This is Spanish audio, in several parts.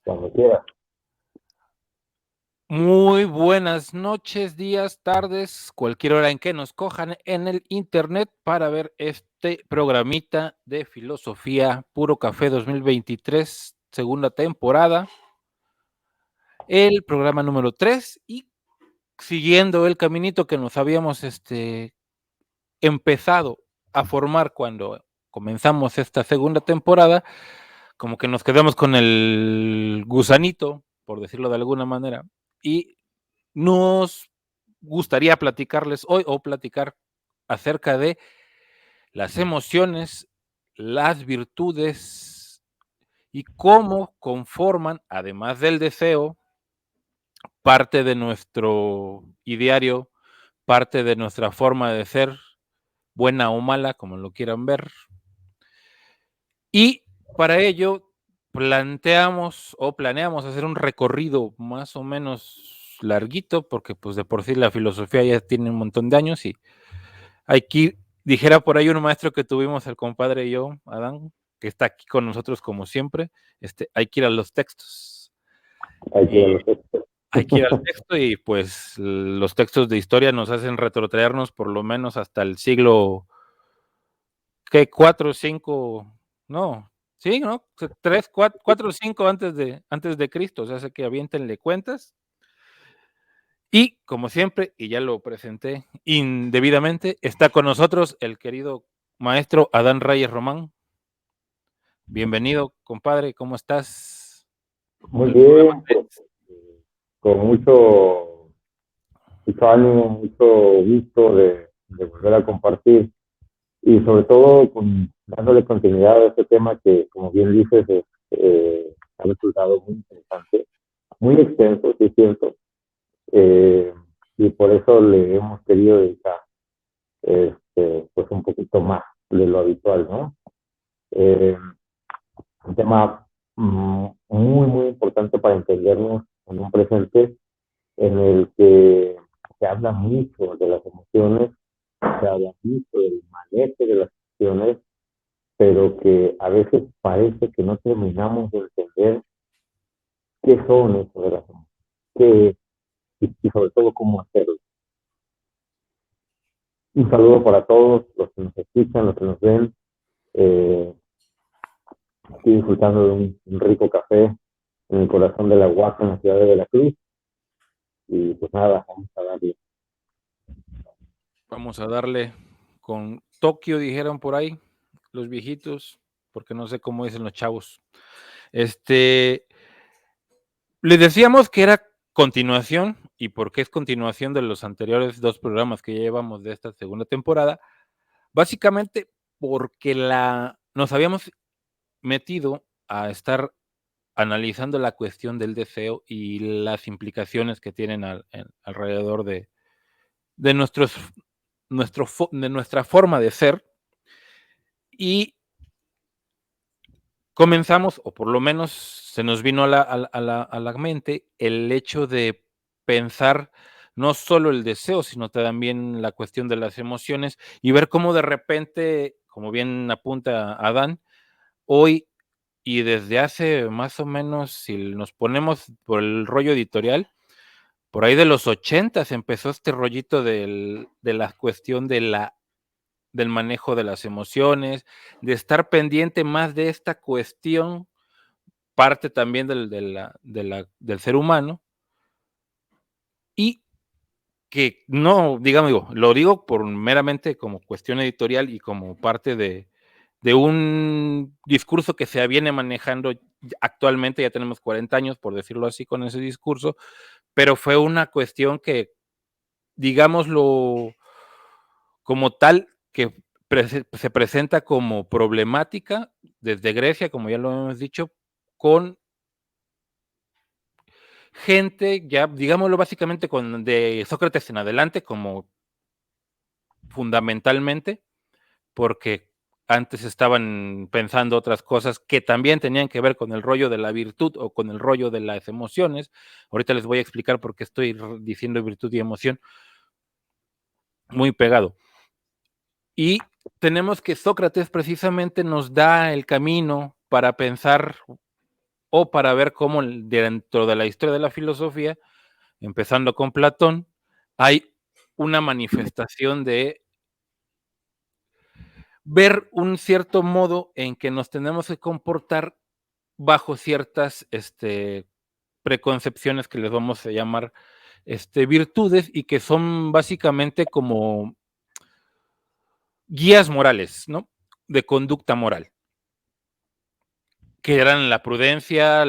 Cuando quieras. Muy buenas noches, días, tardes, cualquier hora en que nos cojan en el internet para ver este programita de filosofía Puro Café 2023, segunda temporada, el programa número 3 y siguiendo el caminito que nos habíamos empezado a formar cuando comenzamos esta segunda temporada, como que nos quedamos con el gusanito, por decirlo de alguna manera, y nos gustaría platicarles hoy o platicar acerca de las emociones, las virtudes y cómo conforman, además del deseo, parte de nuestro ideario, parte de nuestra forma de ser, buena o mala, como lo quieran ver. Y para ello planteamos o planeamos hacer un recorrido más o menos larguito, porque pues de por sí la filosofía ya tiene un montón de años y aquí dijera por ahí un maestro que tuvimos, el compadre y yo, Adán, que está aquí con nosotros como siempre, hay que ir a los textos. Hay que ir a Y los textos. hay que ir al texto y pues los textos de historia nos hacen retrotraernos por lo menos hasta el siglo, ¿qué? 4, 5, no, sí, ¿no? 3, 4, 5 antes de Cristo, o sea, sé que aviéntenle cuentas. Y como siempre, y ya lo presenté indebidamente, está con nosotros el querido maestro Adán Reyes Román. Bienvenido, compadre, ¿cómo estás? Muy Al programa bien, pues 3. con mucho ánimo, mucho gusto de volver a compartir y sobre todo dándole continuidad a este tema que, como bien dices, ha resultado muy interesante, muy extenso, sí es cierto, y por eso le hemos querido dedicar pues un poquito más de lo habitual, ¿no? Eh, un tema muy importante para entendernos en un presente en el que se habla mucho de las emociones, se habla mucho del manejo de las emociones, pero que a veces parece que no terminamos de entender qué son eso de las emociones, qué y sobre todo cómo hacerlo. Un saludo para todos los que nos escuchan, los que nos ven. Eh, Estoy disfrutando de un rico café en el corazón de la Huaca, en la ciudad de Veracruz. Y pues nada, vamos a darle. Vamos a darle con Tokio, dijeron por ahí los viejitos, porque no sé cómo dicen los chavos. Les decíamos que era continuación, y por qué es continuación de los anteriores 2 programas que ya llevamos de esta segunda temporada, básicamente porque nos habíamos metido a estar analizando la cuestión del deseo y las implicaciones que tienen alrededor de de nuestra forma de ser. Y comenzamos, o por lo menos se nos vino a la mente el hecho de pensar no solo el deseo, sino también la cuestión de las emociones y ver cómo de repente, como bien apunta Adán, hoy y desde hace más o menos, si nos ponemos por el rollo editorial, por ahí de los 80 empezó este rollito de la cuestión del manejo de las emociones, de estar pendiente más de esta cuestión, parte también del ser humano, y que no, digamos, lo digo por meramente como cuestión editorial y como parte de un discurso que se viene manejando actualmente, ya tenemos 40 años, por decirlo así, con ese discurso, pero fue una cuestión que, digámoslo como tal, que se presenta como problemática desde Grecia, como ya lo hemos dicho, con gente, ya digámoslo básicamente con de Sócrates en adelante, como fundamentalmente, porque antes estaban pensando otras cosas que también tenían que ver con el rollo de la virtud o con el rollo de las emociones. Ahorita les voy a explicar por qué estoy diciendo virtud y emoción muy pegado. Y tenemos que Sócrates precisamente nos da el camino para pensar o para ver cómo dentro de la historia de la filosofía, empezando con Platón, hay una manifestación de ver un cierto modo en que nos tenemos que comportar bajo ciertas preconcepciones que les vamos a llamar virtudes y que son básicamente como guías morales, ¿no? De conducta moral, que eran la prudencia,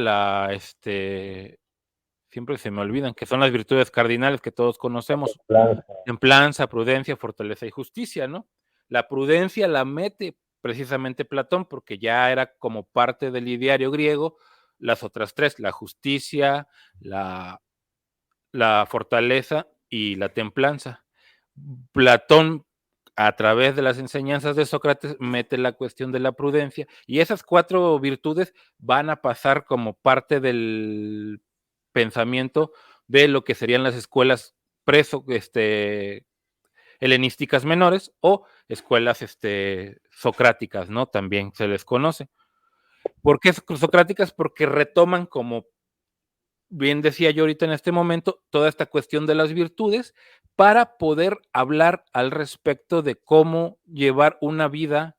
siempre se me olvidan, que son las virtudes cardinales que todos conocemos, Plan, templanza, prudencia, fortaleza y justicia, ¿no? La prudencia la mete precisamente Platón porque ya era como parte del ideario griego, las otras tres, la justicia, la fortaleza y la templanza. Platón, a través de las enseñanzas de Sócrates, mete la cuestión de la prudencia y esas cuatro virtudes van a pasar como parte del pensamiento de lo que serían las escuelas preso, helenísticas menores o escuelas socráticas, ¿no? También se les conoce. ¿Por qué socráticas? Porque retoman, como bien decía yo ahorita en este momento, toda esta cuestión de las virtudes para poder hablar al respecto de cómo llevar una vida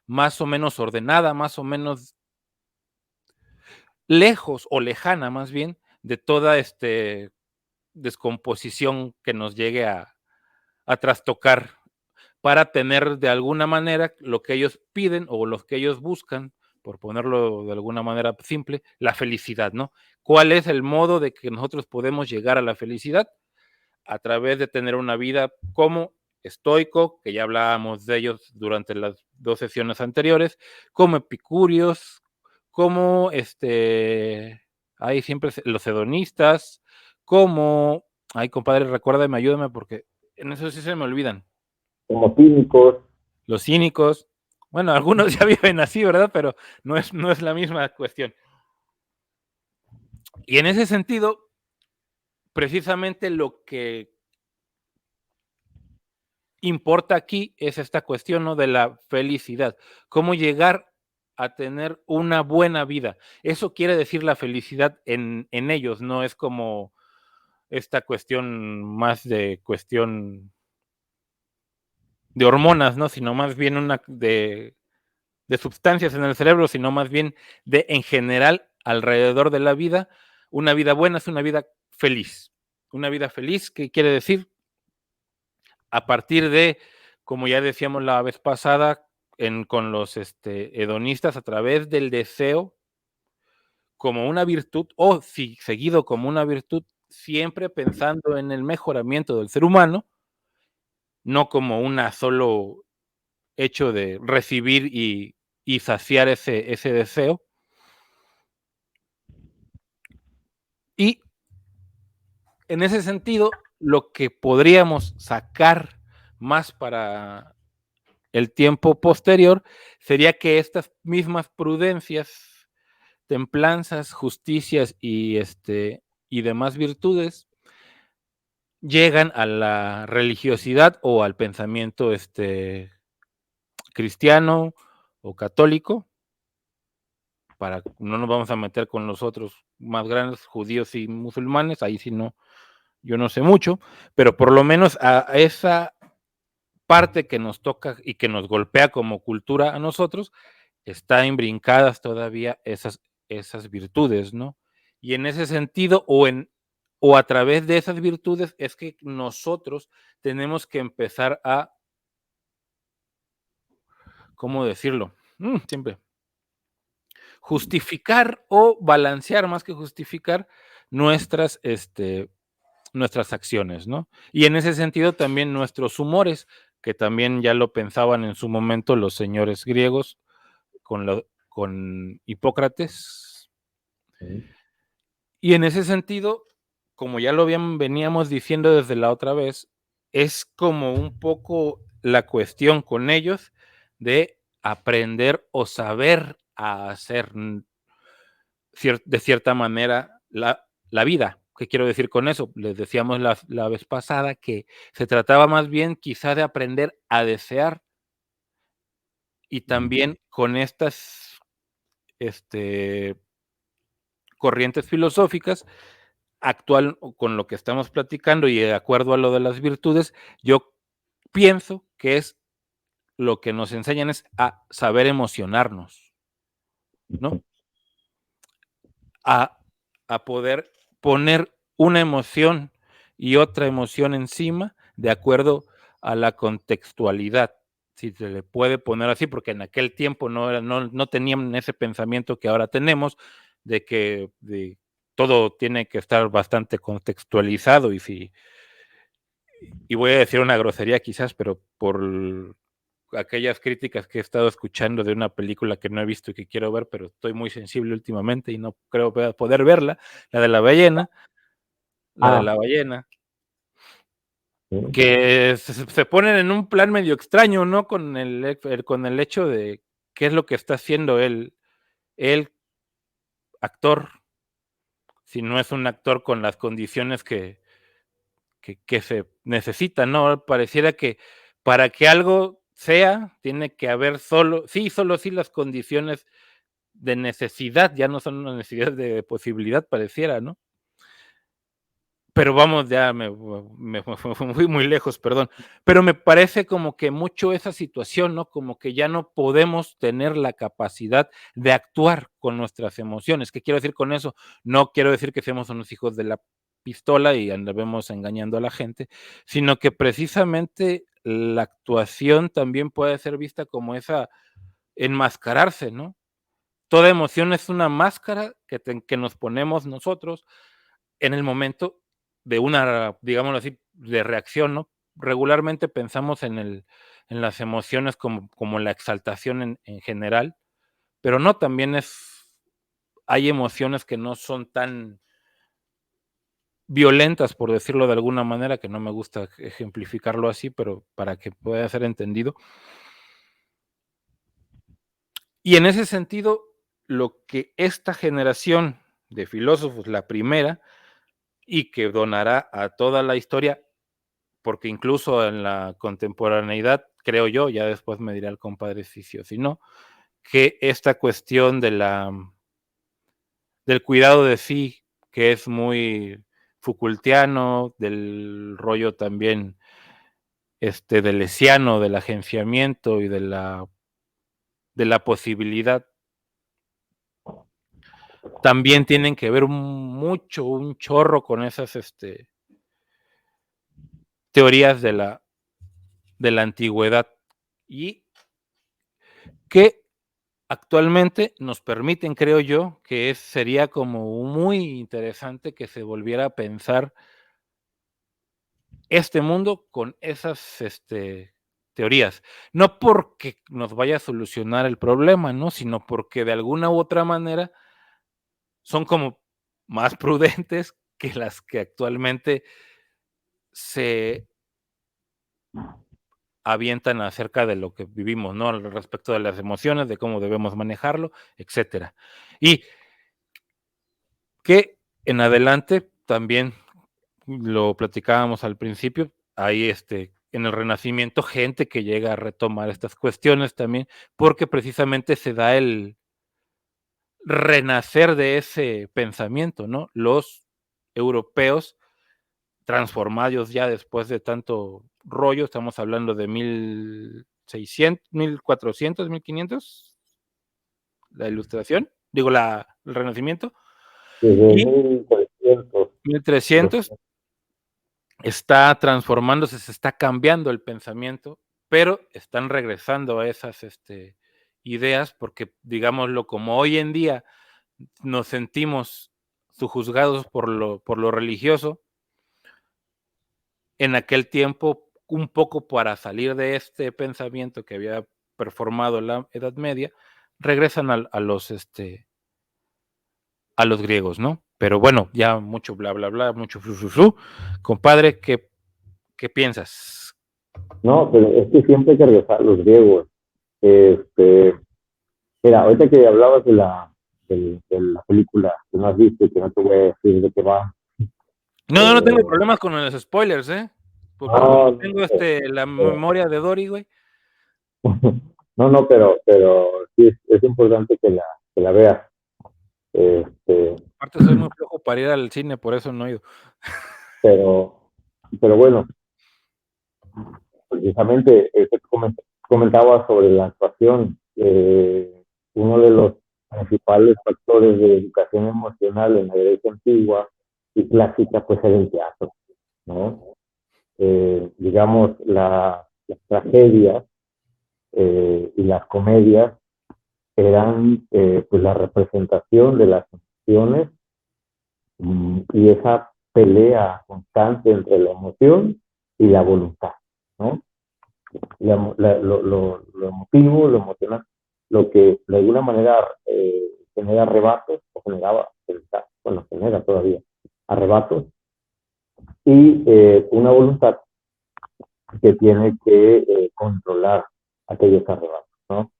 más o menos ordenada, más o menos lejos o lejana más bien de toda descomposición que nos llegue a trastocar para tener de alguna manera lo que ellos piden o lo que ellos buscan, por ponerlo de alguna manera simple, la felicidad, ¿no? ¿Cuál es el modo de que nosotros podemos llegar a la felicidad? A través de tener una vida como estoico, que ya hablábamos de ellos durante las dos sesiones anteriores, como epicúreos, como hay siempre los hedonistas, como, ay compadre, recuérdame, ayúdame porque en eso sí se me olvidan. como cínicos, Los cínicos, bueno, algunos ya viven así, ¿verdad? Pero no es la misma cuestión. Y en ese sentido, precisamente lo que importa aquí es esta cuestión, ¿no? De la felicidad. Cómo llegar a tener una buena vida. Eso quiere decir la felicidad en ellos, no es como esta cuestión más de cuestión de hormonas, ¿no? Sino más bien una de sustancias en el cerebro, sino más bien de en general alrededor de la vida. Una vida buena es una vida feliz. Una vida feliz, ¿qué quiere decir? A partir de, como ya decíamos la vez pasada, con los hedonistas, a través del deseo como una virtud, o si seguido como una virtud, siempre pensando en el mejoramiento del ser humano, no como una solo hecho de recibir y saciar ese deseo. Y en ese sentido, lo que podríamos sacar más para el tiempo posterior sería que estas mismas prudencias, templanzas, justicias y demás virtudes llegan a la religiosidad o al pensamiento cristiano o católico, para no nos vamos a meter con los otros más grandes, judíos y musulmanes, ahí sí no, yo no sé mucho, pero por lo menos a esa parte que nos toca y que nos golpea como cultura a nosotros, está imbrincadas todavía esas virtudes, ¿no? Y en ese sentido, o a través de esas virtudes, es que nosotros tenemos que empezar a, ¿cómo decirlo? Siempre, justificar o balancear más que justificar nuestras, nuestras acciones, ¿no? Y en ese sentido también nuestros humores, que también ya lo pensaban en su momento los señores griegos con Hipócrates. Y en ese sentido, como ya lo veníamos diciendo desde la otra vez, es como un poco la cuestión con ellos de aprender o saber a hacer de cierta manera la vida. ¿Qué quiero decir con eso? Les decíamos la vez pasada que se trataba más bien quizá de aprender a desear y también con estas este, corrientes filosóficas, actual con lo que estamos platicando y de acuerdo a lo de las virtudes, yo pienso que es lo que nos enseñan es a saber emocionarnos, ¿no? A, a poder poner una emoción y otra emoción encima de acuerdo a la contextualidad, si se le puede poner así, porque en aquel tiempo no tenían ese pensamiento que ahora tenemos, de que todo tiene que estar bastante contextualizado y voy a decir una grosería quizás, pero por aquellas críticas que he estado escuchando de una película que no he visto y que quiero ver, pero estoy muy sensible últimamente y no creo poder verla, la de la ballena, la de Ah, la ballena, sí, que se ponen en un plan medio extraño, ¿no? Con el hecho de qué es lo que está haciendo el actor, si no es un actor con las condiciones que se necesitan, ¿no? Pareciera que para que algo sea, tiene que haber solo sí las condiciones de necesidad, ya no son una necesidad de posibilidad, pareciera, ¿no? Pero vamos, ya me fui muy lejos, perdón. Pero me parece como que mucho esa situación, ¿no? Como que ya no podemos tener la capacidad de actuar con nuestras emociones. ¿Qué quiero decir con eso? No quiero decir que seamos unos hijos de la pistola y andemos engañando a la gente, sino que precisamente la actuación también puede ser vista como esa enmascararse, ¿no? Toda emoción es una máscara que nos ponemos nosotros en el momento de una, digámoslo así, de reacción, ¿no? Regularmente pensamos en las emociones como la exaltación en general, pero no, también hay emociones que no son tan violentas, por decirlo de alguna manera, que no me gusta ejemplificarlo así, pero para que pueda ser entendido. Y en ese sentido, lo que esta generación de filósofos, la primera, y que donará a toda la historia, porque incluso en la contemporaneidad, creo yo, ya después me dirá el compadre si sí o si no, que esta cuestión del cuidado de sí, que es muy Foucaultiano, del rollo también deleuziano, del agenciamiento y de la posibilidad, también tienen que ver mucho, un chorro con esas teorías de la antigüedad y que actualmente nos permiten, creo yo, que sería como muy interesante que se volviera a pensar este mundo con esas teorías. No porque nos vaya a solucionar el problema, ¿no? Sino porque de alguna u otra manera son como más prudentes que las que actualmente se avientan acerca de lo que vivimos, ¿no? Al respecto de las emociones, de cómo debemos manejarlo, etcétera. Y que en adelante también lo platicábamos al principio, hay en el Renacimiento gente que llega a retomar estas cuestiones también, porque precisamente se da el renacer de ese pensamiento, ¿no? Los europeos transformados ya después de tanto rollo, estamos hablando de 1600, 1400, 1500, la ilustración, digo, el Renacimiento, desde y 1300, 1300 está transformándose, se está cambiando el pensamiento, pero están regresando a esas ideas porque, digámoslo, como hoy en día nos sentimos sujuzgados por lo religioso, en aquel tiempo, un poco para salir de este pensamiento que había performado la Edad Media, regresan a los griegos, ¿no? Pero bueno, ya mucho bla, bla, bla, mucho flu, flu, flu. Compadre, ¿qué piensas? no, pero es que siempre hay que regresar a los griegos. Este, mira, ahorita que hablabas de la película que no has visto y que no te voy a decir de qué va, No, no tengo eh, problemas con los spoilers, ¿eh? Porque como no, tengo la pero, memoria de Dory, güey. no, pero sí es importante que la veas. Este, Aparte soy muy flojo para ir al cine, por eso no he ido. Pero, pero bueno, precisamente comentaba sobre la actuación. Uno de los principales factores de educación emocional en la Grecia antigua y clásica pues era el teatro, ¿no? Digamos, las tragedias y las comedias eran pues la representación de las emociones y esa pelea constante entre la emoción y la voluntad, ¿no? Lo emotivo, lo emocional, lo que de alguna manera genera arrebatos, o generaba, bueno, genera todavía arrebatos, y una voluntad que tiene que controlar aquellos arrebatos, ¿no?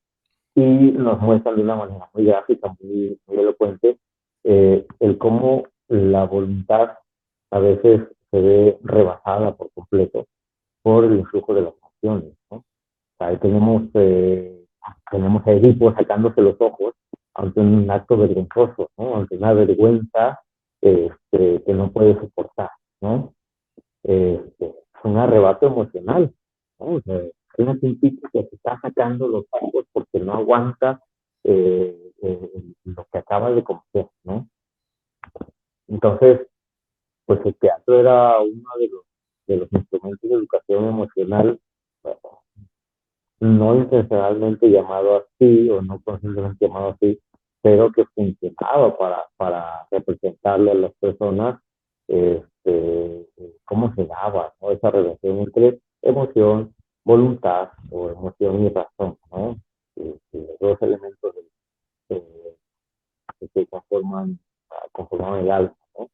Y nos muestran de una manera muy gráfica, muy elocuente, el cómo la voluntad a veces se ve rebasada por completo por el influjo de las emociones, ¿no? Ahí tenemos a Edipo sacándose los ojos ante un acto vergonzoso, ¿no? Ante una vergüenza que no puede soportar, ¿no? Es un arrebato emocional, ¿no? O sea, hay una tipo que se está sacando los ojos porque no aguanta lo que acaba de cometer, ¿no? Entonces, pues el teatro era uno de los instrumentos de educación emocional, no intencionalmente llamado así o no conscientemente llamado así, pero que funcionaba para representarle a las personas cómo se daba, ¿no? Esa relación entre emoción, voluntad o emoción y razón, ¿no? Los dos elementos que conforman el alma, ¿no?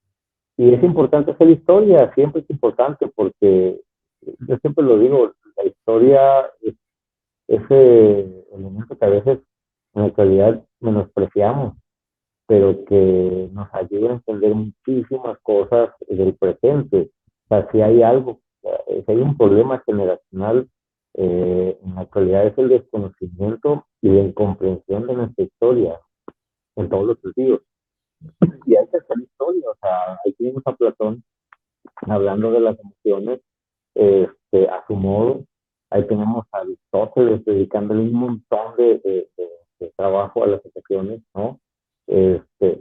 Y es importante hacer historia, siempre es importante porque yo siempre lo digo, la historia es ese elemento que a veces en la actualidad menospreciamos, pero que nos ayuda a entender muchísimas cosas del presente. O sea, si hay algo, si hay un problema generacional en la actualidad es el desconocimiento y la incomprensión de nuestra historia en todos los sentidos. Y hay que hacer historia, o sea, ahí tenemos a Platón hablando de las emociones a su modo. Ahí tenemos a Aristóteles dedicándole un montón de trabajo a las emociones, ¿no?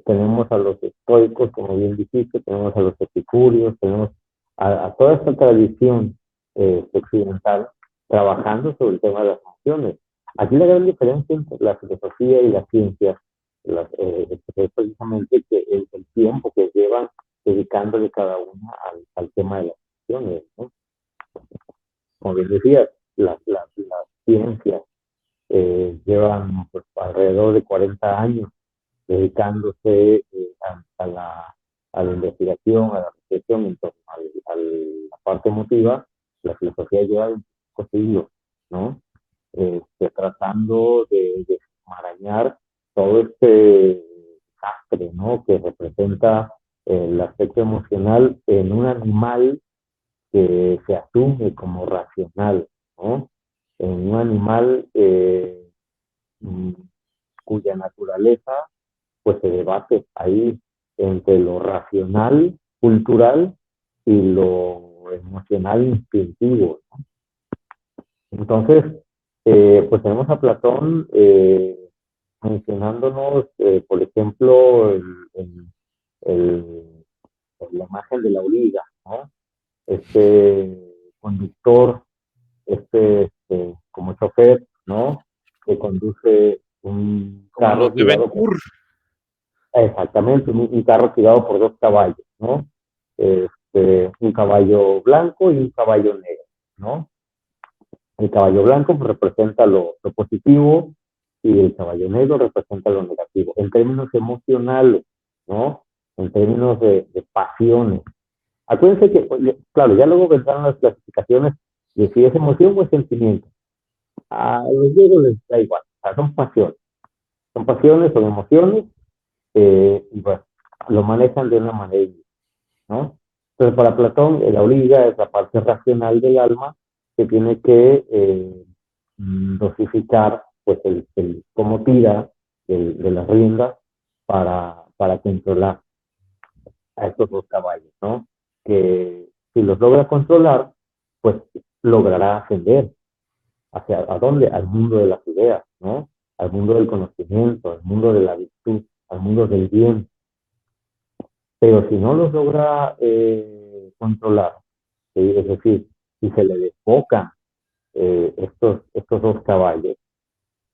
Tenemos a los estoicos, como bien dijiste, tenemos a los epicúreos, tenemos a toda esta tradición occidental trabajando sobre el tema de las emociones. Aquí la gran diferencia entre la filosofía y la ciencia es precisamente que el tiempo que llevan dedicándole cada una al tema de las emociones, ¿no? Como bien decía, las ciencias llevan pues, alrededor de 40 años dedicándose a la investigación, a la reflexión en torno a la parte emotiva. La filosofía lleva 25 siglos, ¿no? Tratando de desmarañar todo este desastre, ¿no? Que representa el aspecto emocional en un animal que se asume como racional, ¿no? En un animal mm, cuya naturaleza pues se debate ahí entre lo racional, cultural y lo emocional instintivo, ¿no? Entonces, pues tenemos a Platón mencionándonos, por ejemplo, el, la imagen de la auriga, ¿no? Este conductor, como chofer, ¿no? Que conduce un Como los carro de Ben tirado por, Hur. exactamente, un carro tirado por dos caballos, ¿no? Un caballo blanco y un caballo negro, ¿no? El caballo blanco pues, representa lo positivo y el caballo negro representa lo negativo, en términos emocionales, ¿no? En términos de pasiones. Acuérdense que, claro, ya luego vendrán las clasificaciones de si es emoción o es sentimiento. A los griegos les da igual, o sea, son pasiones, son emociones, y bueno, lo manejan de una manera, ¿no? Entonces, para Platón, la oliga es la parte racional del alma que tiene que dosificar, pues, cómo tira de las riendas para controlar. a estos dos caballos, ¿no? Que si los logra controlar, pues logrará ascender. ¿Hacia a dónde? Al mundo de las ideas, ¿no? Al mundo del conocimiento, al mundo de la virtud, al mundo del bien. Pero si no los logra controlar, ¿sí? Es decir, si se le desbocan estos dos caballos,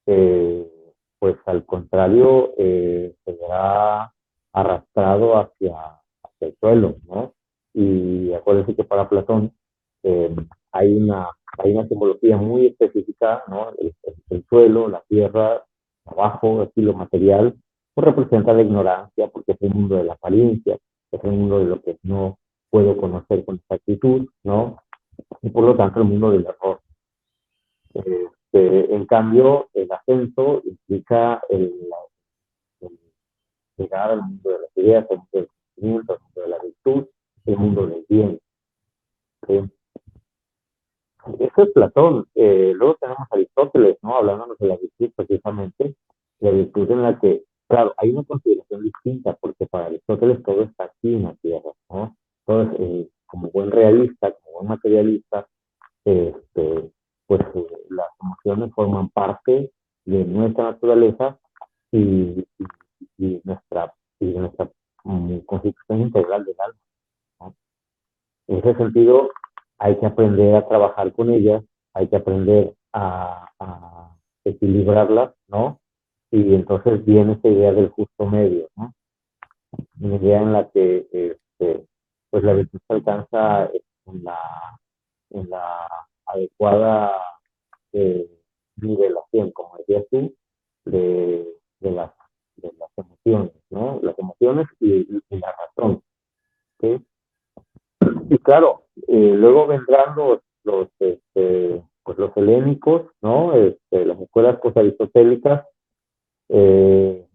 eh, pues al contrario, se verá arrastrado hacia el suelo, ¿no? Y acuérdense que para Platón eh, hay, una, hay una simbología muy específica, ¿no? El suelo, la tierra, abajo, aquí lo material, pues representa la ignorancia, porque es el mundo de la apariencia, es el mundo de lo que no puedo conocer con exactitud, ¿no? Y por lo tanto el mundo del error. En cambio, el ascenso implica el llegar al mundo de las ideas, al mundo del conocimiento, al mundo de la virtud, el mundo del bien. ¿Sí? Eso es Platón. Luego tenemos a Aristóteles, ¿no? Hablándonos de la virtud precisamente, la virtud en la que, claro, hay una consideración distinta, porque para Aristóteles todo está aquí en la tierra, ¿no? Entonces, como buen realista, como buen materialista, este, pues las emociones forman parte de nuestra naturaleza y, y nuestra, y de nuestra constitución integral del alma, ¿no? En ese sentido, hay que aprender a trabajar con ellas, hay que aprender a equilibrarlas, ¿no? Y entonces viene esta idea del justo medio, ¿no? Una idea en la que pues la virtud se alcanza en la adecuada eh, nivelación, como decías tú, de, de, las, de las emociones, ¿no? Las emociones y la razón, ¿sí? Y claro, luego vendrán pues los helénicos, ¿no? Las escuelas postaristotélicas, eh,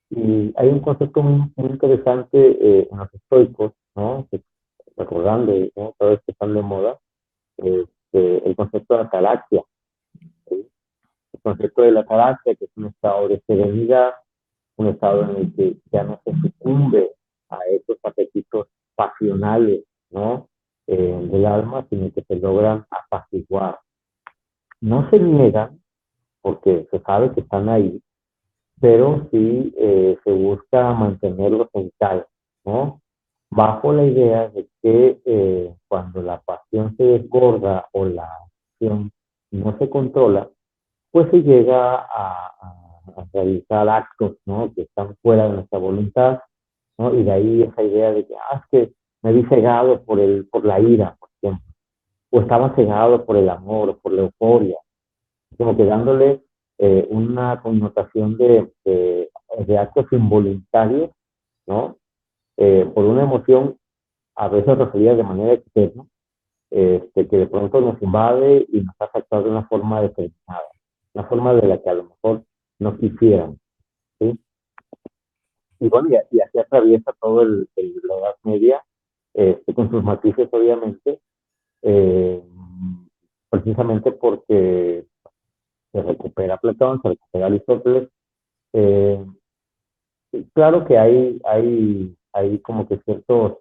y hay un concepto muy interesante en los estoicos, ¿no? Recordando, ¿no? Cada vez que están de moda, el concepto de ataraxia, ¿sí? El concepto de la ataraxia, que es un estado de serenidad, un estado en el que ya no se sucumbe a esos apetitos pasionales, ¿no? Del alma, sino que se logran apaciguar. No se niegan, porque se sabe que están ahí, pero sí se busca mantenerlos en calma, ¿no? Bajo la idea de que cuando la pasión se desborda o la acción no se controla, pues se llega a realizar actos, ¿no? Que están fuera de nuestra voluntad, ¿no? Y de ahí esa idea de que, es que me vi cegado por la ira, por ejemplo, o estaba cegado por el amor, por la euforia, como que dándole una connotación de actos involuntarios, ¿no? Por una emoción a veces referida de manera externa, que de pronto nos invade y nos ha afectado de una forma determinada, una forma de la que a lo mejor no quisieran, ¿sí? Y bueno, y así atraviesa todo la Edad Media, con sus matices obviamente, eh, precisamente porque se recupera Platón, se recupera Aristóteles. Eh, claro que hay como que ciertos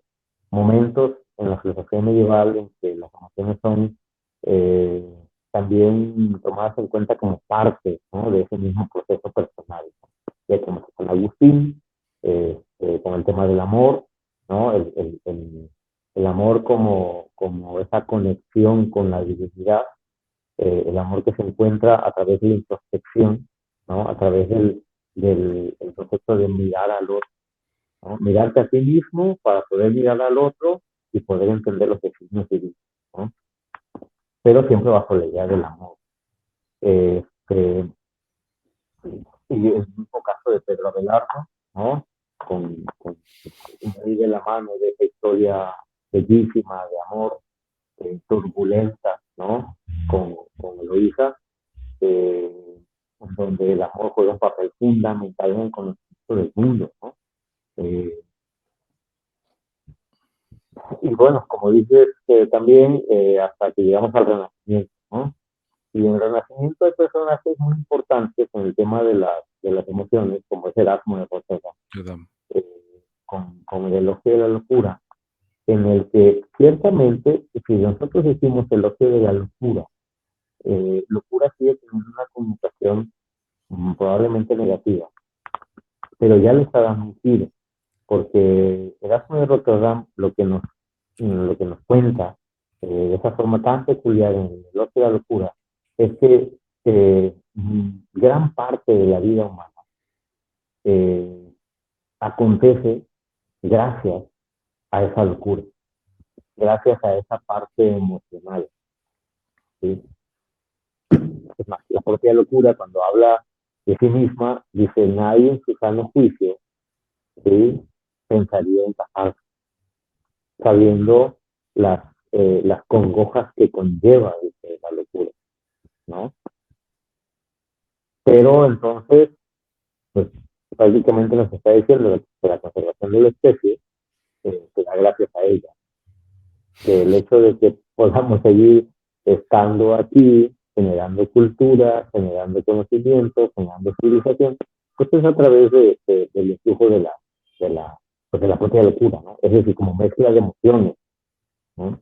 momentos en la filosofía medieval en que las emociones son eh, también tomadas en cuenta como parte, ¿no? De ese mismo proceso personal, ¿no? Ya como con Agustín, con el tema del amor, ¿no? El amor como esa conexión con la divinidad, el amor que se encuentra a través de la introspección, ¿no? A través del proceso de mirar al otro, ¿no? Mirarte a ti mismo para poder mirar al otro y poder entender los signos divinos, ¿no? Pero siempre bajo la idea del amor. Este, y el mismo caso de Pedro Abelardo, ¿no? Con muy de la mano de esa historia bellísima de amor, turbulenta, ¿no? Con Eloísa, eh, donde el amor juega un papel fundamental en el conocimiento del mundo, ¿no? Eh, y bueno, como dices, también hasta que llegamos al Renacimiento, ¿no? Y en el Renacimiento hay personajes muy importantes en el tema de las emociones, como es Erasmo de Rotterdam. Eh, con el elogio de la locura, en el que ciertamente, si nosotros decimos elogio de la locura, locura sigue teniendo una connotación probablemente negativa, pero ya le está dando un giro, porque Erasmo de Rotterdam lo que nos cuenta de esa forma tan peculiar en el elogio de la locura es que gran parte de la vida humana eh, acontece gracias a esa locura, gracias a esa parte emocional. ¿Sí? Es más, la propia locura, cuando habla de sí misma, dice: nadie en su sano juicio, ¿sí?, pensaría en casarse, sabiendo las congojas que conlleva, dice, la locura, ¿no? Pero entonces, pues prácticamente nos está diciendo que la conservación de la especie se da gracias a ella, que el hecho de que podamos seguir estando aquí, generando cultura, generando conocimiento, generando civilización, pues es a través del influjo de la, pues de la propia locura, ¿no? Es decir, como mezcla de emociones, ¿no?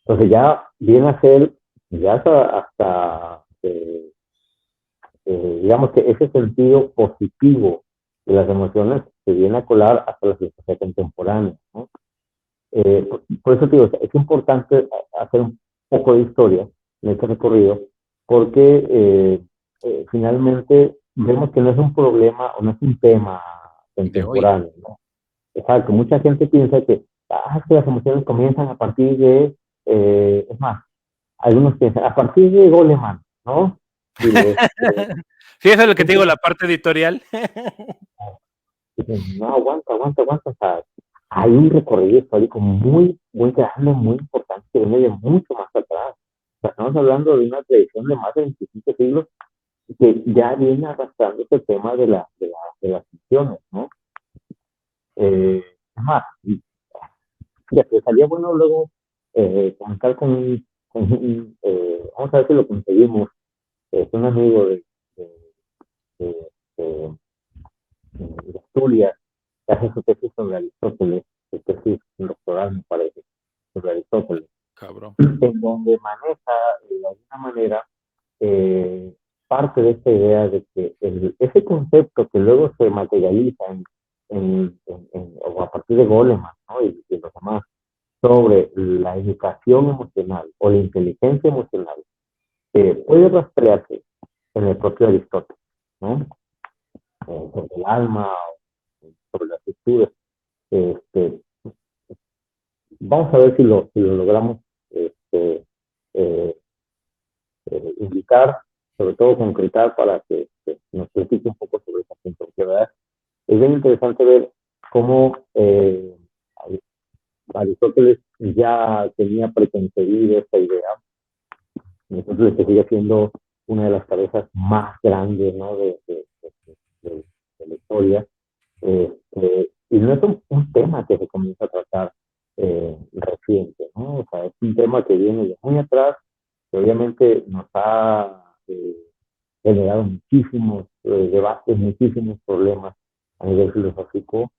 Entonces ya viene a ser, ya hasta digamos que ese sentido positivo de las emociones se viene a colar hasta la filosofía contemporánea, ¿no? Por eso te digo, es importante hacer un poco de historia en este recorrido, porque finalmente vemos que no es un problema o no es un tema De hoy. contemporáneo, ¿no? Exacto, mucha gente piensa que, es que las emociones comienzan a partir de, es más, algunos piensan, a partir de Goleman, ¿no? Y Sí, eso es lo que te digo, la parte editorial. dicen, no, aguanta, aguanta, aguanta. O sea, hay un recorrido histórico muy, muy grande, muy importante, que viene de mucho más atrás. O sea, estamos hablando de una tradición de más de 25 siglos que ya viene arrastrando este tema de las ficciones, ¿no? Es más, ya que salía bueno luego comentar vamos a ver si lo conseguimos, es un amigo de, de, de Asturias, que hace su tesis sobre Aristóteles, su tesis doctoral, me parece, sobre Aristóteles, Cabrón. en donde maneja de alguna manera eh, parte de esta idea de que ese concepto que luego se materializa o a partir de Goleman, ¿no?, y los demás, sobre la educación emocional o la inteligencia emocional, puede rastrearse en el propio Aristóteles, ¿no? Sobre el alma, sobre las virtudes. Este, vamos a ver si lo logramos este, eh, indicar, sobre todo concretar, para que nos platique un poco sobre esa punto. Porque, ¿verdad? Es bien interesante ver cómo Aristóteles ya tenía preconcebida esta idea, y entonces que sigue siendo una de las cabezas más grandes, ¿no?, de la historia. Y no es un tema que se comienza a tratar reciente, ¿no? O sea, es un tema que viene de muy atrás, que obviamente nos ha generado muchísimos debates, muchísimos problemas a nivel filosófico,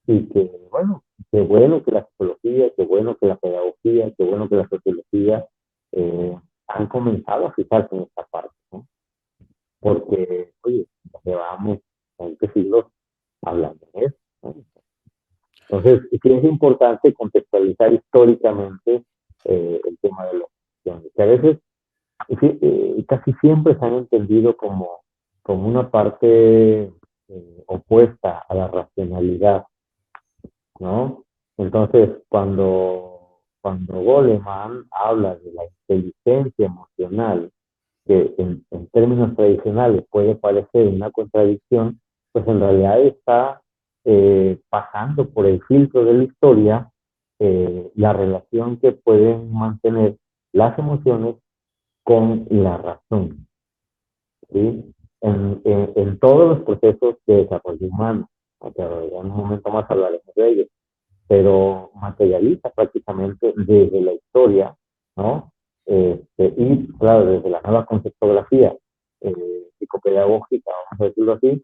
y que, bueno, qué bueno que la psicología, qué bueno que la pedagogía, qué bueno que la sociología eh, han comenzado a fijarse en esta parte, ¿no? Porque, oye, llevamos 20 siglos hablando de eso, ¿no? Entonces, sí es importante contextualizar históricamente el tema de las emociones, que a veces sí, casi siempre se han entendido como una parte opuesta a la racionalidad, ¿no? Entonces, cuando Goleman habla de la inteligencia emocional, que en términos tradicionales puede parecer una contradicción, pues en realidad está pasando por el filtro de la historia la relación que pueden mantener las emociones con la razón, ¿sí? En todos los procesos de desarrollo humano, aunque en un momento más hablaremos de ellos, pero materializa prácticamente desde la historia, ¿no? Y claro, desde la nueva conceptografía psicopedagógica, vamos a decirlo así,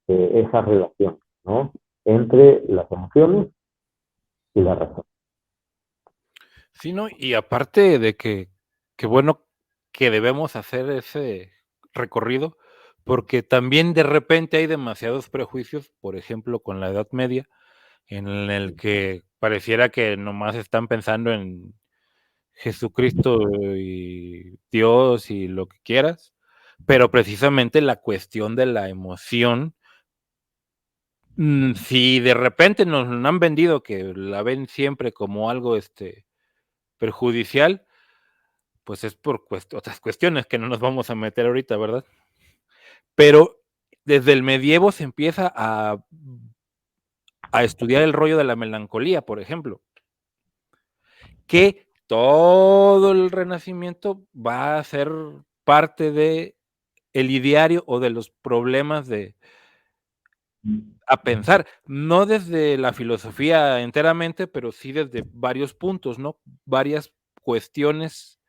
esa relación, ¿no? entre las emociones y la razón. Sí, ¿no? Y aparte de que bueno que debemos hacer ese recorrido, porque también de repente hay demasiados prejuicios, por ejemplo, con la Edad Media, en el que pareciera que nomás están pensando en Jesucristo y Dios y lo que quieras, pero precisamente la cuestión de la emoción, si de repente nos han vendido que la ven siempre como algo, perjudicial, pues es por otras cuestiones que no nos vamos a meter ahorita, ¿verdad? Pero desde el medievo se empieza a estudiar el rollo de la melancolía, por ejemplo, que todo el Renacimiento va a ser parte de el ideario o de los problemas a pensar, no desde la filosofía enteramente, pero sí desde varios puntos, ¿no? Varias cuestiones,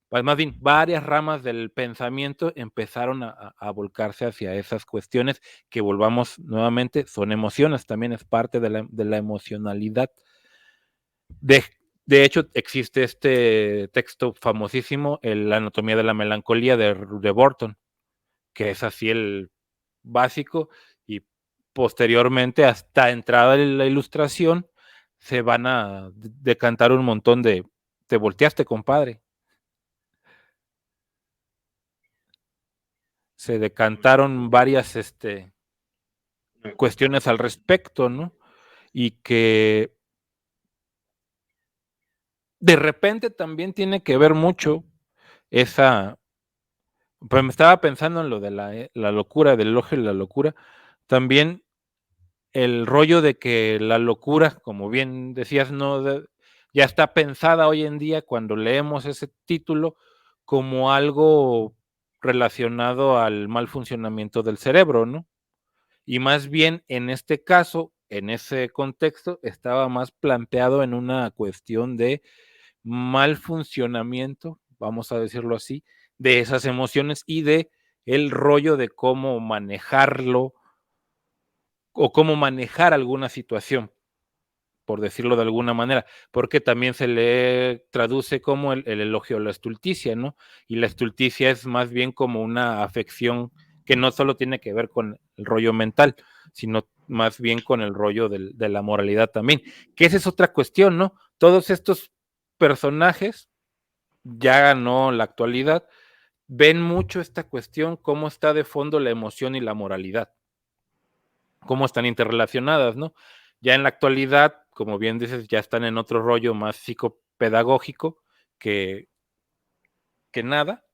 más bien, varias ramas del pensamiento empezaron a volcarse hacia esas cuestiones que volvamos nuevamente, son emociones, también es parte de la emocionalidad. De, de hecho, existe este texto famosísimo, La anatomía de la melancolía de Burton, que es así el básico, y posteriormente, hasta entrada en la ilustración, se van a decantar un montón de, te volteaste, compadre. Se decantaron varias cuestiones al respecto, ¿no? Y que de repente también tiene que ver mucho esa, pues me estaba pensando en lo de la locura, del elogio de la locura, también el rollo de que la locura, como bien decías, no ya está pensada hoy en día cuando leemos ese título como algo relacionado al mal funcionamiento del cerebro, ¿no? Y más bien en este caso, en ese contexto, estaba más planteado en una cuestión de mal funcionamiento, vamos a decirlo así, de esas emociones y de el rollo de cómo manejarlo o cómo manejar alguna situación, por decirlo de alguna manera, porque también se le traduce como el elogio a la estulticia, ¿no? Y la estulticia es más bien como una afección que no solo tiene que ver con el rollo mental, sino más bien con el rollo de la moralidad también, que esa es otra cuestión, ¿no? Todos estos personajes, ya no la actualidad, ven mucho esta cuestión, cómo está de fondo la emoción y la moralidad, cómo están interrelacionadas, ¿no? Ya en la actualidad, como bien dices, ya están en otro rollo más psicopedagógico que, que nada.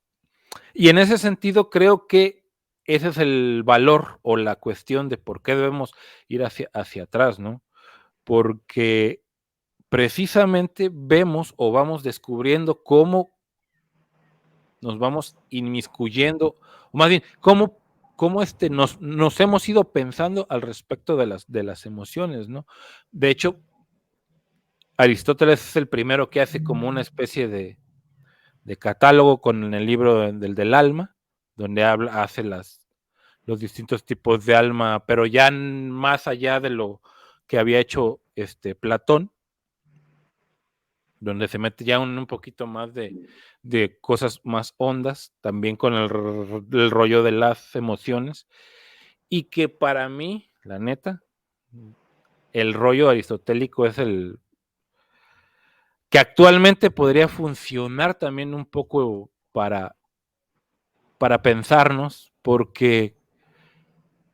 Y en ese sentido creo que ese es el valor o la cuestión de por qué debemos ir hacia atrás, ¿no? Porque precisamente vemos o vamos descubriendo cómo nos vamos inmiscuyendo, o más bien, cómo nos hemos ido pensando al respecto de las emociones, ¿no? De hecho, Aristóteles es el primero que hace como una especie de catálogo con el libro del alma, donde hace los distintos tipos de alma, pero ya más allá de lo que había hecho Platón, donde se mete ya un poquito más de cosas más hondas, también con el rollo de las emociones, y que para mí, la neta, el rollo aristotélico es el que actualmente podría funcionar también un poco para pensarnos, porque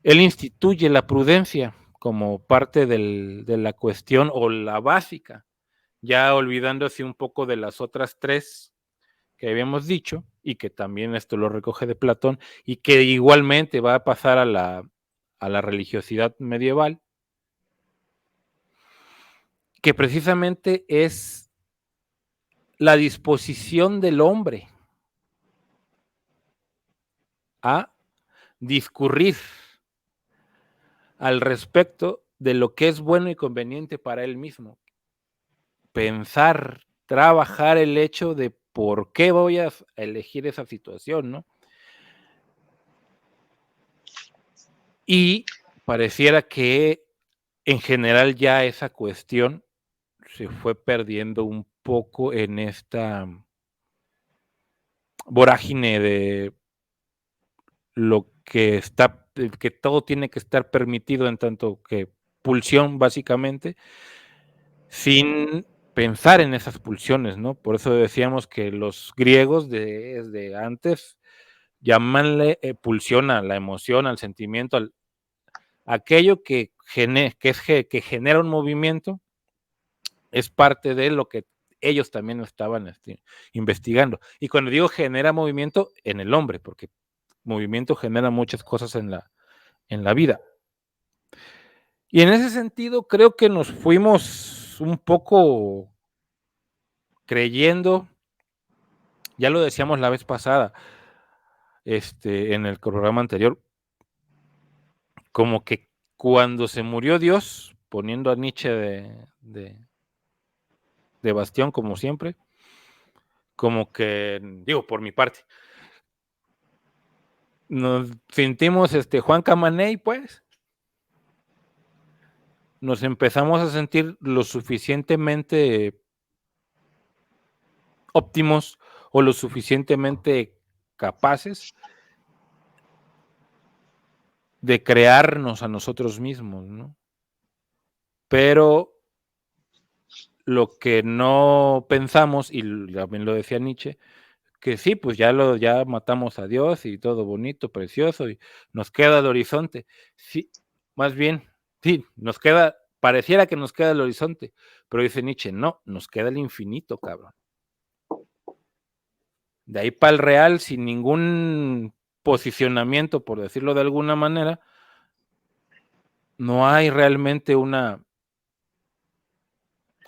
él instituye la prudencia como parte de la cuestión o la básica, ya olvidándose un poco de las otras tres que habíamos dicho, y que también esto lo recoge de Platón, y que igualmente va a pasar a la religiosidad medieval, que precisamente es la disposición del hombre a discurrir al respecto de lo que es bueno y conveniente para él mismo. Pensar, trabajar el hecho de por qué voy a elegir esa situación, ¿no? Y pareciera que en general ya esa cuestión se fue perdiendo un poco en esta vorágine de lo que está, que todo tiene que estar permitido en tanto que pulsión, básicamente, sin pensar en esas pulsiones, ¿no? Por eso decíamos que los griegos desde antes llamanle pulsión a la emoción, al sentimiento, aquello que genera un movimiento, es parte de lo que ellos también estaban investigando. Y cuando digo genera movimiento, en el hombre, porque movimiento genera muchas cosas en la vida. Y en ese sentido, creo que nos fuimos un poco creyendo, ya lo decíamos la vez pasada, en el programa anterior, como que cuando se murió Dios, poniendo a Nietzsche de bastión, como siempre, como que, digo, por mi parte, nos sentimos Juan Camaney, pues, nos empezamos a sentir lo suficientemente óptimos o lo suficientemente capaces de crearnos a nosotros mismos, ¿no? Pero lo que no pensamos, y también lo decía Nietzsche, que sí, pues ya matamos a Dios y todo bonito, precioso, y nos queda el horizonte. Sí, más bien, sí, pareciera que nos queda el horizonte, pero dice Nietzsche, no, nos queda el infinito, cabrón. De ahí para el real, sin ningún posicionamiento, por decirlo de alguna manera, no hay realmente un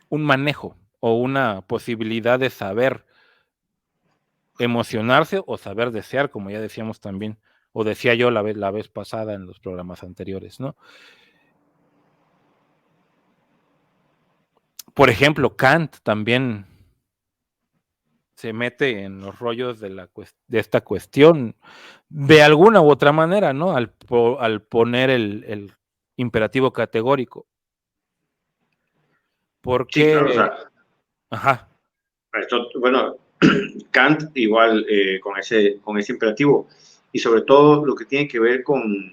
manejo o una posibilidad de saber emocionarse o saber desear, como ya decíamos también, o decía yo la vez pasada en los programas anteriores, ¿no? Por ejemplo, Kant también se mete en los rollos de esta cuestión de alguna u otra manera, ¿no? Al poner el imperativo categórico. Sí, claro, o Porque, sea, ajá, esto, bueno, Kant igual con ese imperativo y sobre todo lo que tiene que ver con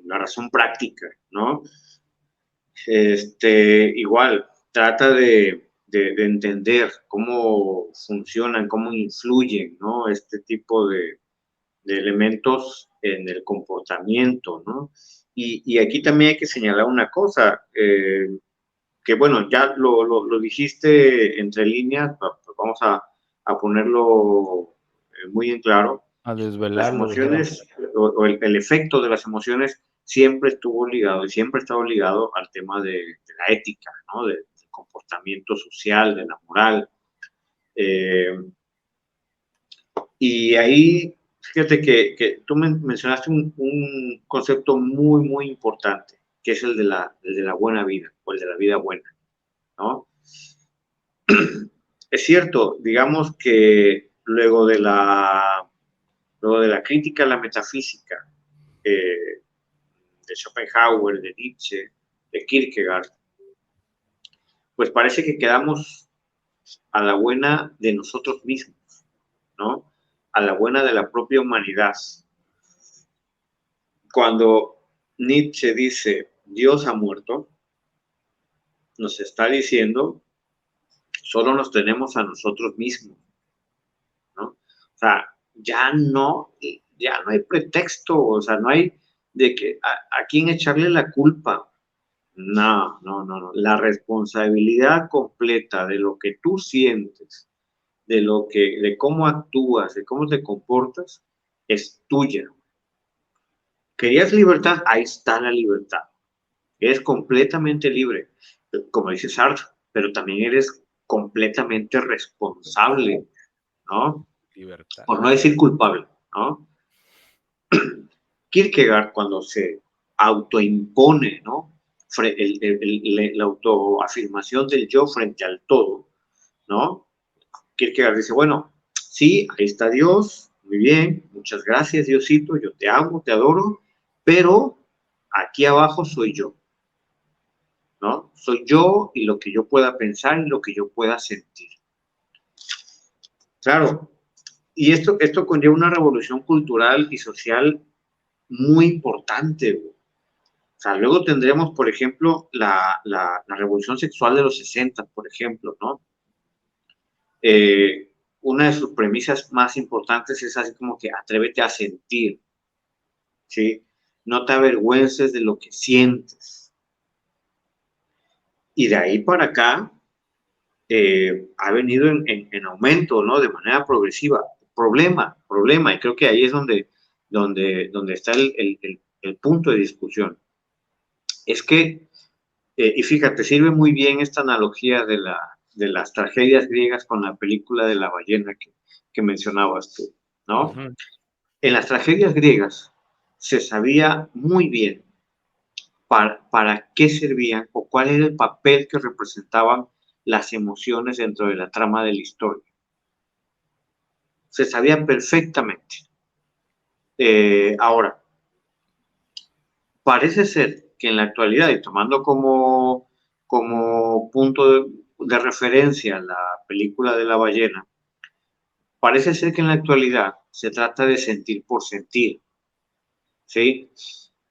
la razón práctica, ¿no? Igual trata de entender cómo funcionan, cómo influyen, ¿no? Este tipo de elementos en el comportamiento, ¿no? Y aquí también hay que señalar una cosa, que bueno, ya lo dijiste entre líneas, pues vamos a ponerlo muy en claro. a Las desvelarlo, emociones o el efecto de las emociones siempre estuvo ligado y siempre ha estado ligado al tema de la ética, ¿no? Del comportamiento social, de la moral. Y ahí, fíjate que tú mencionaste un concepto muy, muy importante, que es el de la buena vida o el de la vida buena, ¿no? Es cierto, digamos que luego de la crítica a la metafísica de Schopenhauer, de Nietzsche, de Kierkegaard, pues parece que quedamos a la buena de nosotros mismos, ¿no? A la buena de la propia humanidad. Cuando Nietzsche dice Dios ha muerto, nos está diciendo solo nos tenemos a nosotros mismos, ¿no? O sea, ya no hay pretexto, o sea, no hay de que a quién echarle la culpa. No. La responsabilidad completa de lo que tú sientes, de cómo actúas, de cómo te comportas, es tuya. ¿Querías libertad? Ahí está la libertad. Eres completamente libre, como dice Sartre, pero también eres completamente responsable, ¿no? libertad. Por no decir culpable, ¿no? Kierkegaard, cuando se autoimpone, ¿no? La autoafirmación del yo frente al todo, ¿no? Kierkegaard dice, bueno, sí, ahí está Dios, muy bien, muchas gracias, Diosito, yo te amo, te adoro, pero aquí abajo soy yo, ¿no? Soy yo y lo que yo pueda pensar y lo que yo pueda sentir. Claro, y esto conlleva una revolución cultural y social muy importante, güey. O sea, luego tendremos, por ejemplo, la revolución sexual de los 60, por ejemplo, ¿no? Una de sus premisas más importantes es así como que atrévete a sentir, ¿sí? No te avergüences de lo que sientes. Y de ahí para acá ha venido en aumento, ¿no? De manera progresiva. Problema, y creo que ahí es donde está el punto de discusión. Es que, y fíjate, sirve muy bien esta analogía de las tragedias griegas con la película de la ballena que mencionabas tú, ¿no? Ujú. En las tragedias griegas se sabía muy bien para qué servían o cuál era el papel que representaban las emociones dentro de la trama de la historia. Se sabía perfectamente. Ahora, parece ser que en la actualidad, y tomando como punto de referencia la película de la ballena, parece ser que en la actualidad se trata de sentir por sentir, ¿sí?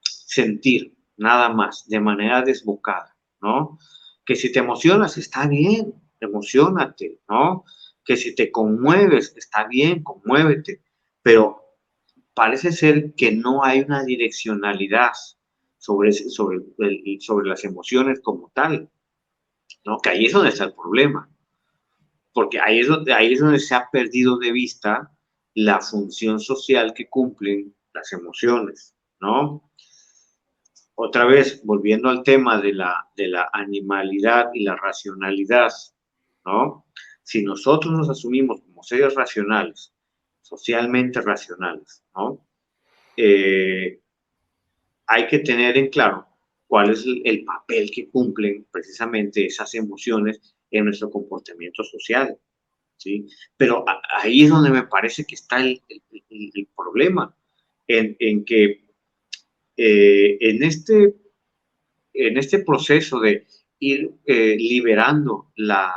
Sentir, nada más, de manera desbocada, ¿no? Que si te emocionas, está bien, emocionate, ¿no? Que si te conmueves, está bien, conmuévete, pero parece ser que no hay una direccionalidad sobre las emociones como tal, ¿no? Que ahí es donde está el problema, porque ahí es donde se ha perdido de vista la función social que cumplen las emociones, ¿no? Otra vez, volviendo al tema de la animalidad y la racionalidad, ¿no? Si nosotros nos asumimos como seres racionales, socialmente racionales, ¿no? Hay que tener en claro cuál es el papel que cumplen precisamente esas emociones en nuestro comportamiento social, ¿sí? Pero ahí es donde me parece que está el problema, en que en este proceso de ir liberando la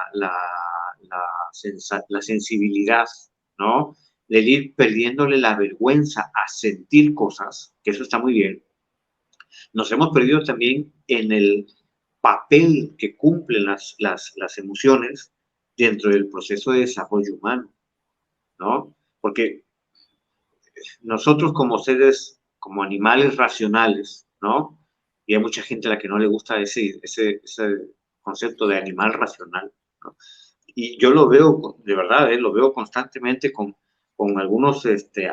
sensibilidad, ¿no? De ir perdiéndole la vergüenza a sentir cosas, que eso está muy bien, nos hemos perdido también en el papel que cumplen las emociones dentro del proceso de desarrollo humano, ¿no? Porque nosotros como seres, como animales racionales, ¿no? Y hay mucha gente a la que no le gusta ese concepto de animal racional, ¿no? Y yo lo veo, de verdad, lo veo constantemente con algunos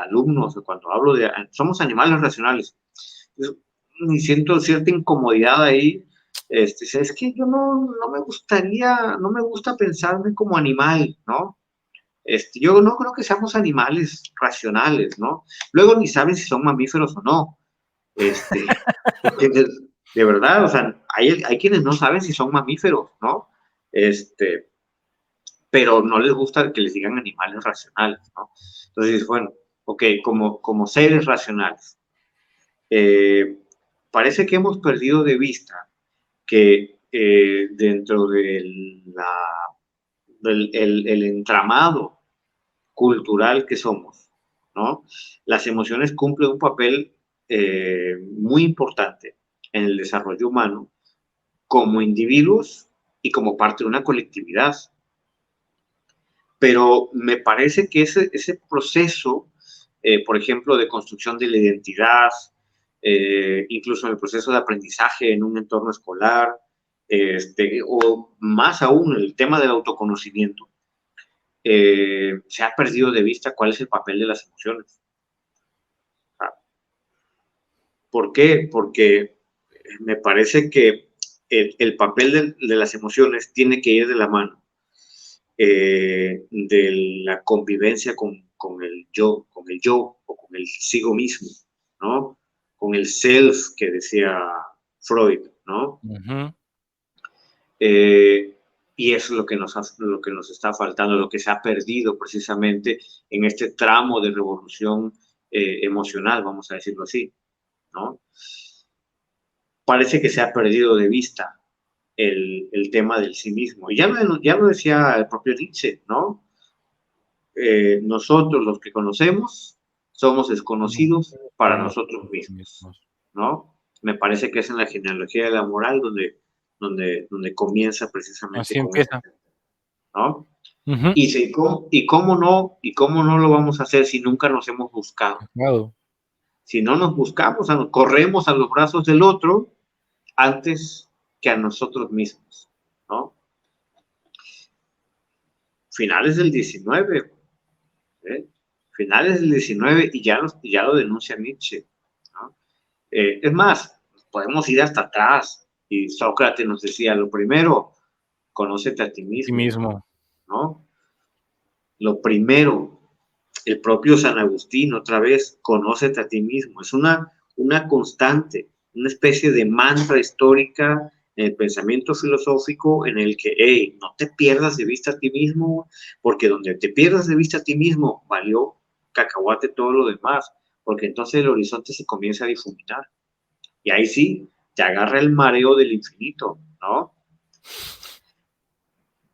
alumnos, cuando hablo de, somos animales racionales, y siento cierta incomodidad ahí, es que yo no me gustaría, no me gusta pensarme como animal, ¿no? Yo no creo que seamos animales racionales, ¿no? Luego ni saben si son mamíferos o no. Porque de verdad, o sea, hay quienes no saben si son mamíferos, ¿no? Pero no les gusta que les digan animales racionales, ¿no? Entonces, bueno, ok, como seres racionales, parece que hemos perdido de vista que dentro del el entramado cultural que somos, ¿no? Las emociones cumplen un papel muy importante en el desarrollo humano como individuos y como parte de una colectividad. Pero me parece que ese proceso, por ejemplo, de construcción de la identidad, incluso en el proceso de aprendizaje en un entorno escolar, o más aún el tema del autoconocimiento, se ha perdido de vista cuál es el papel de las emociones. ¿Por qué? Porque me parece que el papel de las emociones tiene que ir de la mano de la convivencia con el yo o con el sigo mismo, ¿no? Con el self que decía Freud, ¿no? Ujú. Y eso es lo que nos está faltando, lo que se ha perdido precisamente en este tramo de revolución emocional, vamos a decirlo así, ¿no? parece que se ha perdido de vista el tema del sí mismo. Y ya lo decía el propio Nietzsche, ¿no? Nosotros los que conocemos somos desconocidos para nosotros mismos, ¿no? Me parece que es en la genealogía de la moral donde comienza precisamente Así con empieza. eso, ¿no? Ujú. Y cómo no lo vamos a hacer si nunca nos hemos buscado. Claro. Si no nos buscamos, corremos a los brazos del otro antes que a nosotros mismos, ¿no? Finales del 19, ¿eh? Finales del 19 y ya lo denuncia Nietzsche, ¿no? Es más, podemos ir hasta atrás y Sócrates nos decía, lo primero, conócete a ti Sí mismo, mismo. ¿no? Lo primero, el propio San Agustín, otra vez, conócete a ti mismo. Es una constante, una especie de mantra histórica en el pensamiento filosófico en el que, hey, no te pierdas de vista a ti mismo, porque donde te pierdas de vista a ti mismo, valió cacahuate todo lo demás, porque entonces el horizonte se comienza a difuminar. Y ahí sí, te agarra el mareo del infinito, ¿no?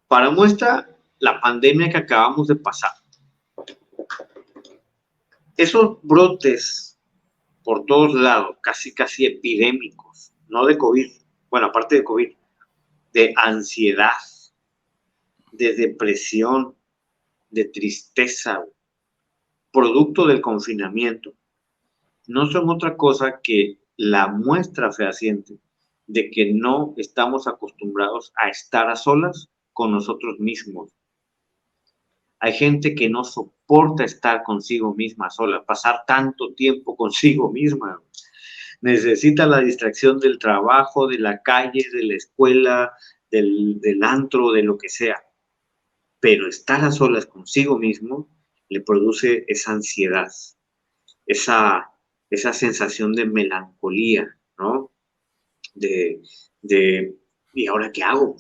Para muestra, la pandemia que acabamos de pasar. Esos brotes por todos lados, casi epidémicos, no de COVID, bueno, aparte de COVID, de ansiedad, de depresión, de tristeza, producto del confinamiento, no son otra cosa que la muestra fehaciente de que no estamos acostumbrados a estar a solas con nosotros mismos. Hay gente que no soporta estar consigo misma sola, pasar tanto tiempo consigo misma. Necesita la distracción del trabajo, de la calle, de la escuela, del antro, de lo que sea. Pero estar a solas consigo mismo le produce esa ansiedad, esa sensación de melancolía, ¿no? De ¿y ahora qué hago?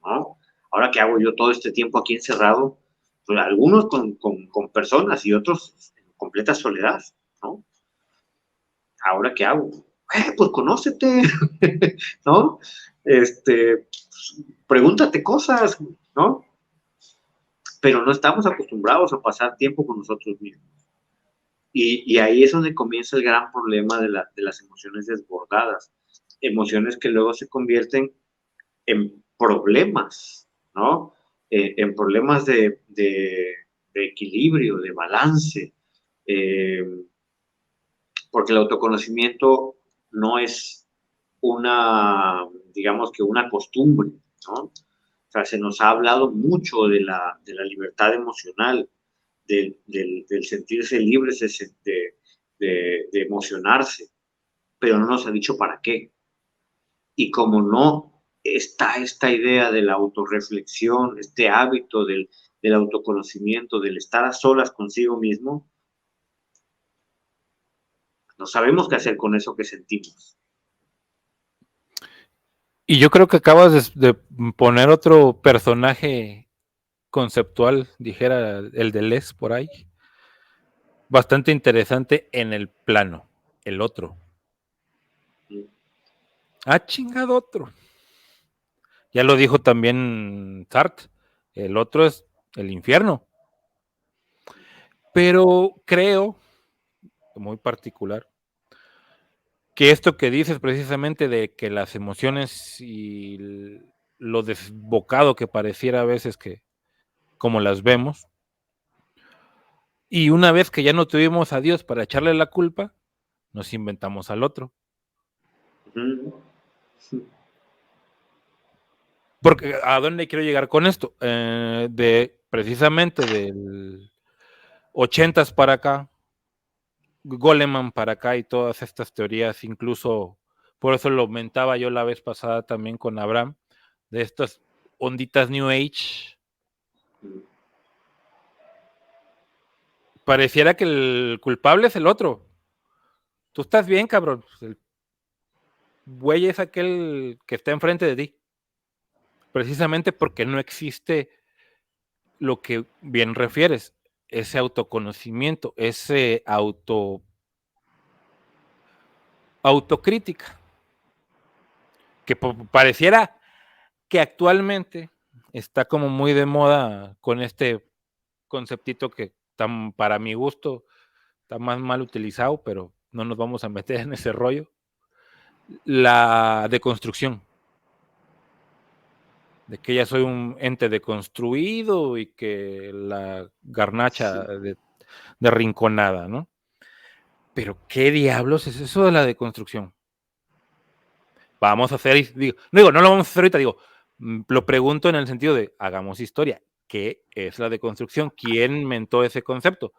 ¿No? ¿Ahora qué hago yo todo este tiempo aquí encerrado? Pues algunos con personas y otros en completa soledad, ¿no? ¿Ahora qué hago? Pues conócete, ¿no? Pregúntate cosas, ¿no? Pero no estamos acostumbrados a pasar tiempo con nosotros mismos. Y ahí es donde comienza el gran problema de las emociones desbordadas. Emociones que luego se convierten en problemas, ¿no? En problemas de equilibrio, de balance, porque el autoconocimiento no es digamos que una costumbre, ¿no? O sea, se nos ha hablado mucho de la libertad emocional, del sentirse libres de emocionarse, pero no nos ha dicho para qué. Y como no está esta idea de la autorreflexión, este hábito del autoconocimiento, del estar a solas consigo mismo, no sabemos qué hacer con eso que sentimos. Y yo creo que acabas de poner otro personaje conceptual, dijera el de Les por ahí, bastante interesante en el plano, el otro. Chingado otro. Ya lo dijo también Sartre, el otro es el infierno. Pero creo, muy particular, que esto que dices precisamente de que las emociones y lo desbocado que pareciera a veces que como las vemos, y una vez que ya no tuvimos a Dios para echarle la culpa, nos inventamos al otro. Porque ¿a dónde quiero llegar con esto? Precisamente del 80s para acá, Goleman para acá y todas estas teorías, incluso por eso lo aumentaba yo la vez pasada también con Abraham, de estas onditas New Age. Pareciera que el culpable es el otro. Tú estás bien, cabrón. El güey es aquel que está enfrente de ti. Precisamente porque no existe lo que bien refieres, ese autoconocimiento, ese autocrítica. que pareciera que actualmente está como muy de moda con este conceptito que para mi gusto está más mal utilizado, pero no nos vamos a meter en ese rollo. La deconstrucción. De que ya soy un ente deconstruido y que la garnacha de rinconada, ¿no? Pero ¿qué diablos es eso de la deconstrucción? Vamos a hacer, no lo vamos a hacer ahorita, lo pregunto en el sentido de hagamos historia. ¿Qué es la deconstrucción? ¿Quién inventó ese concepto?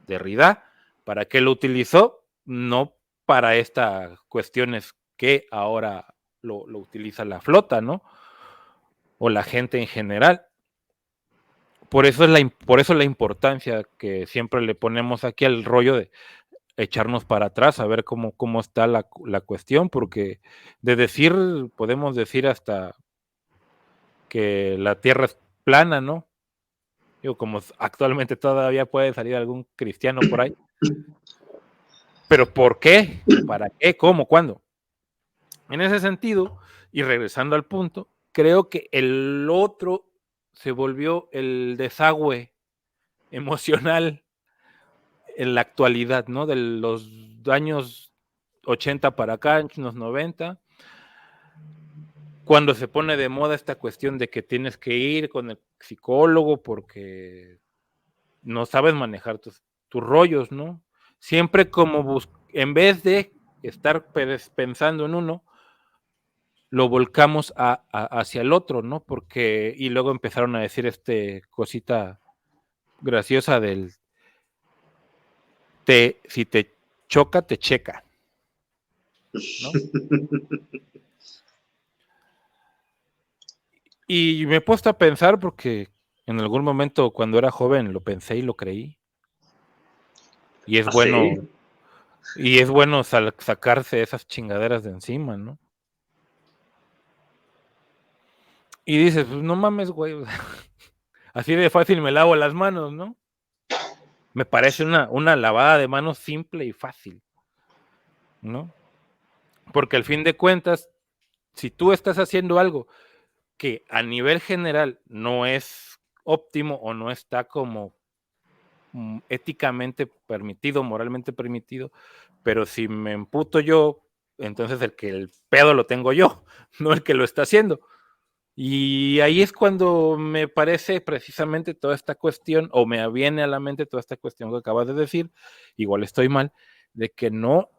Derrida. ¿Para qué lo utilizó? No para estas cuestiones que ahora lo utiliza la flota, ¿no? O la gente en general. Por eso la importancia que siempre le ponemos aquí al rollo de echarnos para atrás, a ver cómo está la cuestión, porque podemos decir hasta que la Tierra es plana, ¿no? Digo, como actualmente todavía puede salir algún cristiano por ahí. Pero ¿por qué? ¿Para qué? ¿Cómo? ¿Cuándo? En ese sentido, y regresando al punto, creo que el otro se volvió el desagüe emocional en la actualidad, ¿no? De los años 80 para acá, en los 90, cuando se pone de moda esta cuestión de que tienes que ir con el psicólogo porque no sabes manejar tus rollos, ¿no? Siempre como en vez de estar pensando en uno, lo volcamos hacia el otro, ¿no? Porque, y luego empezaron a decir cosita graciosa del si te choca, te checa, ¿no? Y me he puesto a pensar porque en algún momento cuando era joven lo pensé y lo creí. Y es bueno, ¿Sí? y es bueno sacarse esas chingaderas de encima, ¿no? Y dices, pues no mames, güey, así de fácil me lavo las manos, ¿no? Me parece una lavada de manos simple y fácil, ¿no? Porque al fin de cuentas, si tú estás haciendo algo que a nivel general no es óptimo o no está como éticamente permitido, moralmente permitido, pero si me emputo yo, entonces el pedo lo tengo yo, no el que lo está haciendo. Y ahí es cuando me parece precisamente toda esta cuestión, o me viene a la mente toda esta cuestión que acabas de decir, igual estoy mal, de que no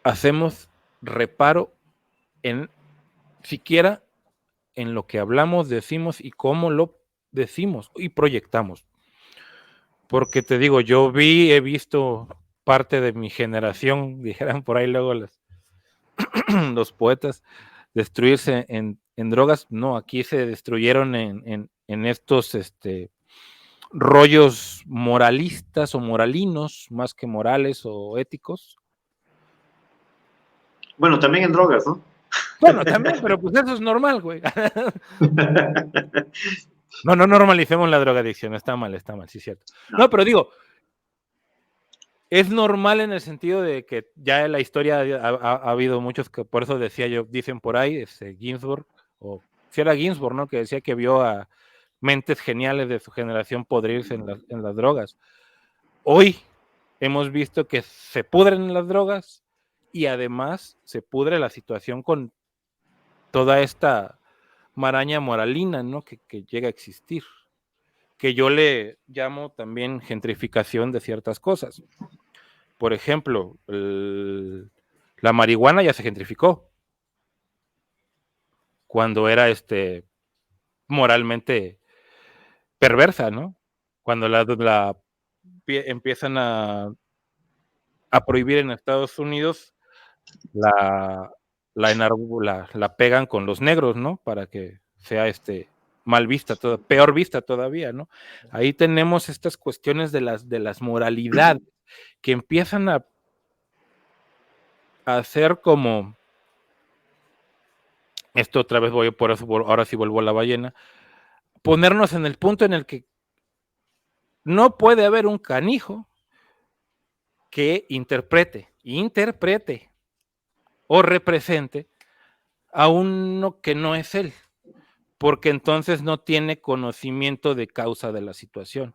hacemos reparo en siquiera en lo que hablamos, decimos y cómo lo decimos y proyectamos. Porque te digo, he visto parte de mi generación, dijeran por ahí luego los poetas, destruirse en drogas. No, aquí se destruyeron en estos rollos moralistas o moralinos, más que morales o éticos. Bueno, también en drogas, ¿no? Bueno, también, pero pues eso es normal, güey. No normalicemos la drogadicción, está mal, sí es cierto. No, pero digo, es normal en el sentido de que ya en la historia ha habido muchos que, por eso decía yo, dicen por ahí, Ginsburg, o si era Ginsburg, ¿no? Que decía que vio a mentes geniales de su generación podrirse en las drogas. Hoy hemos visto que se pudren en las drogas y además se pudre la situación con toda esta maraña moralina, ¿no? Que llega a existir, que yo le llamo también gentrificación de ciertas cosas. Por ejemplo, la marihuana ya se gentrificó cuando era moralmente perversa, ¿no? Cuando empiezan a prohibir en Estados Unidos, la pegan con los negros, ¿no? Para que sea mal vista, peor vista todavía, ¿no? Ahí tenemos estas cuestiones de las moralidades que empiezan a hacer como esto otra vez por eso ahora sí vuelvo a la ballena, ponernos en el punto en el que no puede haber un canijo que interprete o represente a uno que no es él, porque entonces no tiene conocimiento de causa de la situación.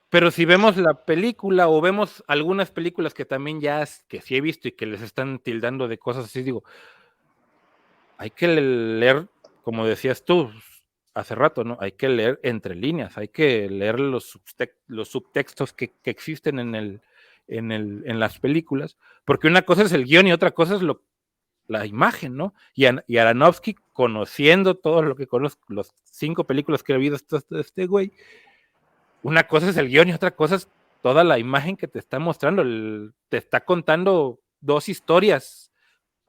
Pero si vemos la película o vemos algunas películas que también que sí he visto y que les están tildando de cosas así, digo, hay que leer, como decías tú hace rato, ¿no? Hay que leer entre líneas, hay que leer los subtextos que existen en las películas, porque una cosa es el guión y otra cosa es la imagen, ¿no? Y Aronofsky, conociendo todo lo que conozco, los 5 películas que he visto de este güey, una cosa es el guión y otra cosa es toda la imagen que te está mostrando, te está contando 2 historias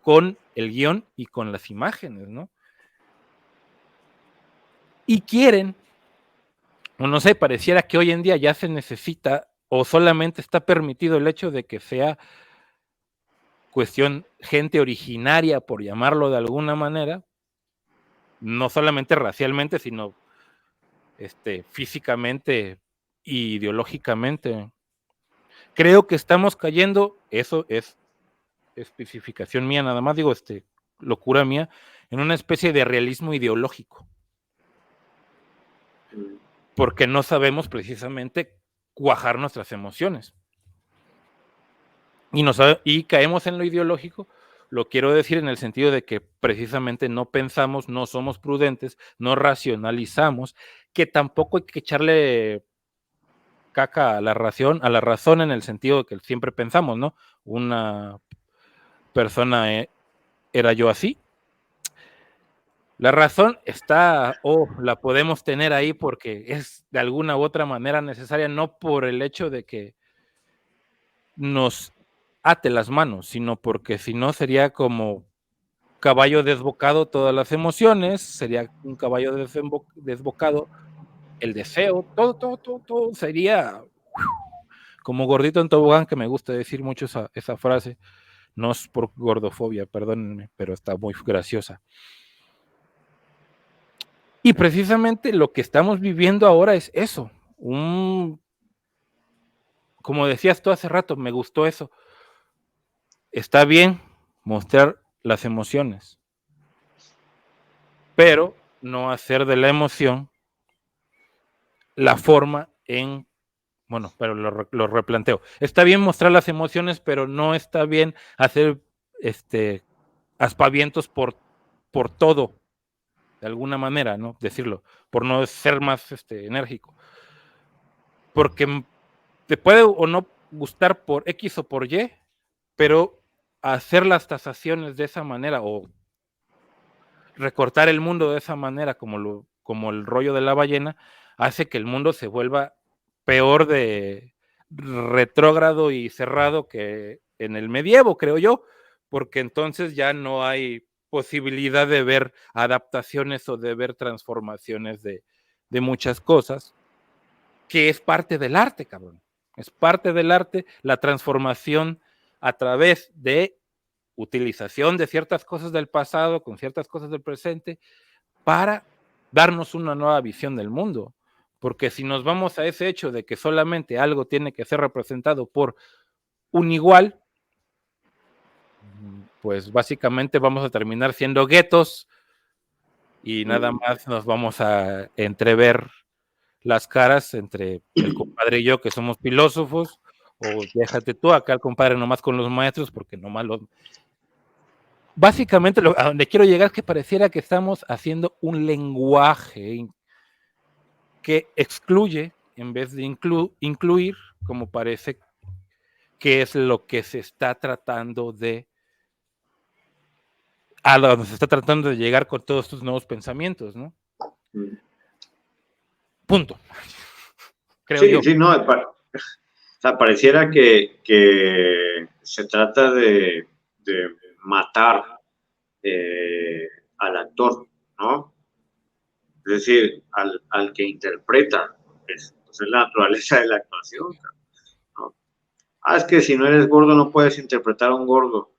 con el guión y con las imágenes, ¿no? Y quieren, o no sé, pareciera que hoy en día ya se necesita o solamente está permitido el hecho de que sea cuestión gente originaria, por llamarlo de alguna manera, no solamente racialmente, sino físicamente e ideológicamente. Creo que estamos cayendo, eso es especificación mía, nada más digo, locura mía, en una especie de realismo ideológico. Porque no sabemos precisamente cuajar nuestras emociones. Y caemos en lo ideológico, lo quiero decir en el sentido de que precisamente no pensamos, no somos prudentes, no racionalizamos, que tampoco hay que echarle caca a la razón en el sentido de que siempre pensamos, ¿no? Una persona era yo así. La razón está, la podemos tener ahí porque es de alguna u otra manera necesaria, no por el hecho de que nos ate las manos, sino porque si no sería como caballo desbocado todas las emociones, sería un caballo desbocado el deseo, todo sería como gordito en tobogán, que me gusta decir mucho esa frase, no es por gordofobia, perdónenme, pero está muy graciosa. Y precisamente lo que estamos viviendo ahora es eso, como decías tú hace rato, me gustó eso. Está bien mostrar las emociones, pero no hacer de la emoción la forma bueno, pero lo replanteo. Está bien mostrar las emociones, pero no está bien hacer aspavientos por todo, de alguna manera, ¿no? Decirlo, por no ser más enérgico. Porque te puede o no gustar por X o por Y, pero hacer las tasaciones de esa manera o recortar el mundo de esa manera, como el rollo de la ballena, hace que el mundo se vuelva peor de retrógrado y cerrado que en el medievo, creo yo, porque entonces ya no hay posibilidad de ver adaptaciones o de ver transformaciones de muchas cosas, que es parte del arte, cabrón. Es parte del arte la transformación a través de utilización de ciertas cosas del pasado con ciertas cosas del presente para darnos una nueva visión del mundo. Porque si nos vamos a ese hecho de que solamente algo tiene que ser representado por un igual, pues básicamente vamos a terminar siendo guetos y nada más nos vamos a entrever las caras entre el compadre y yo que somos filósofos, o déjate tú acá el compadre nomás con los maestros, porque nomás los... Básicamente a donde quiero llegar es que pareciera que estamos haciendo un lenguaje que excluye en vez de incluir, como parece que es lo que se está tratando a donde se está tratando de llegar con todos estos nuevos pensamientos, ¿no? Punto. Creo yo. Sí, no, o sea, pareciera que se trata de matar al actor, ¿no? Es decir, al que interpreta, es la naturaleza de la actuación, ¿no? Es que si no eres gordo no puedes interpretar a un gordo.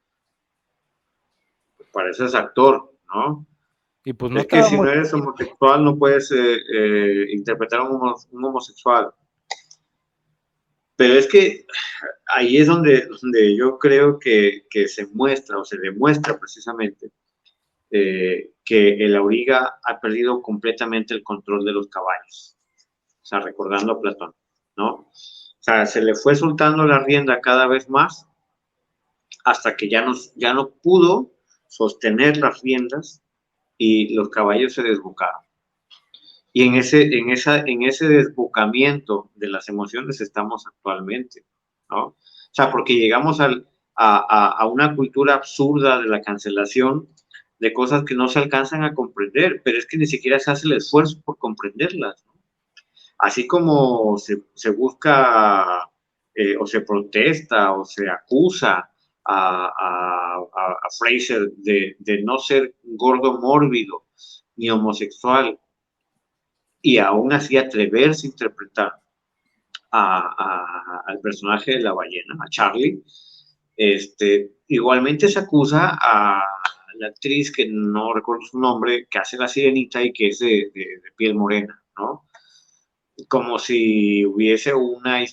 Pues para eso es actor, ¿no? Y pues no es que si no eres muy... homosexual no puedes interpretar a un homosexual. Pero es que ahí es donde yo creo que se muestra o se demuestra precisamente que el auriga ha perdido completamente el control de los caballos. O sea, recordando a Platón, ¿no? O sea, se le fue soltando la rienda cada vez más hasta que ya no pudo sostener las riendas y los caballos se desbocaron. Y en ese desbocamiento de las emociones estamos actualmente, ¿no? O sea, porque llegamos a una cultura absurda de la cancelación de cosas que no se alcanzan a comprender, pero es que ni siquiera se hace el esfuerzo por comprenderlas, ¿no? Así como se busca o se protesta o se acusa a Fraser de no ser gordo mórbido ni homosexual, y aún así atreverse a interpretar al personaje de la ballena, a Charlie, igualmente se acusa a la actriz, que no recuerdo su nombre, que hace la sirenita y que es de piel morena, ¿no? Como si hubiese una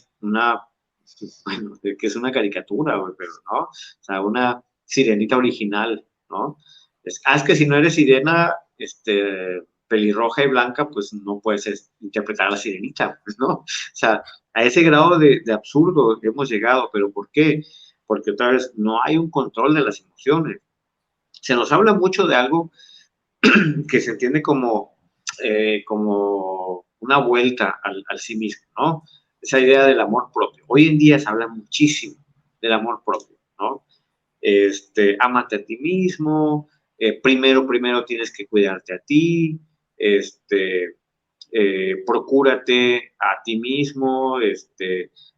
bueno, que es una caricatura, pero no, o sea, una sirenita original, ¿no? Es que si no eres sirena, pelirroja y blanca, pues no puedes interpretar a la sirenita, pues, ¿no? O sea, a ese grado de absurdo hemos llegado, pero ¿por qué? Porque otra vez no hay un control de las emociones. Se nos habla mucho de algo que se entiende como una vuelta al sí mismo, ¿no? Esa idea del amor propio. Hoy en día se habla muchísimo del amor propio, ¿no? Ámate a ti mismo, primero tienes que cuidarte a ti, procúrate a ti mismo,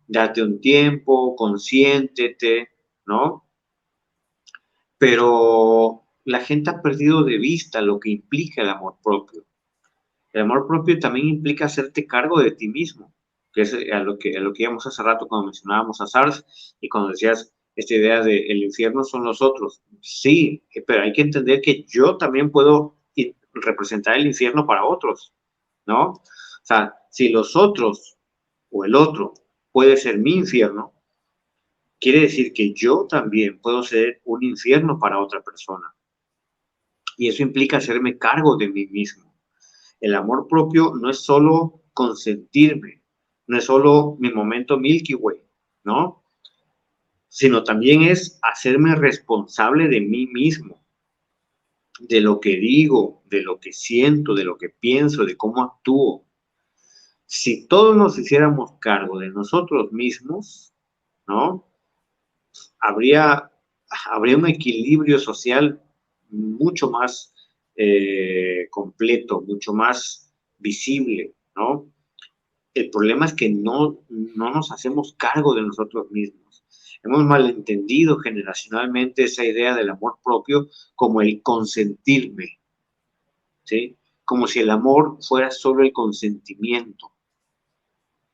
date un tiempo, consiéntete, ¿no? Pero la gente ha perdido de vista lo que implica el amor propio. El amor propio también implica hacerte cargo de ti mismo, que es a lo que íbamos hace rato cuando mencionábamos a Sartre y cuando decías esta idea de el infierno son los otros. Sí, pero hay que entender que yo también puedo representar el infierno para otros, ¿no? O sea, si los otros o el otro puede ser mi infierno, quiere decir que yo también puedo ser un infierno para otra persona. Y eso implica hacerme cargo de mí mismo. El amor propio no es solo consentirme, no es solo mi momento Milky Way, ¿no? Sino también es hacerme responsable de mí mismo, de lo que digo, de lo que siento, de lo que pienso, de cómo actúo. Si todos nos hiciéramos cargo de nosotros mismos, ¿no? Habría un equilibrio social mucho más completo, mucho más visible, ¿no? El problema es que no nos hacemos cargo de nosotros mismos. Hemos malentendido generacionalmente esa idea del amor propio como el consentirme, ¿sí? Como si el amor fuera solo el consentimiento.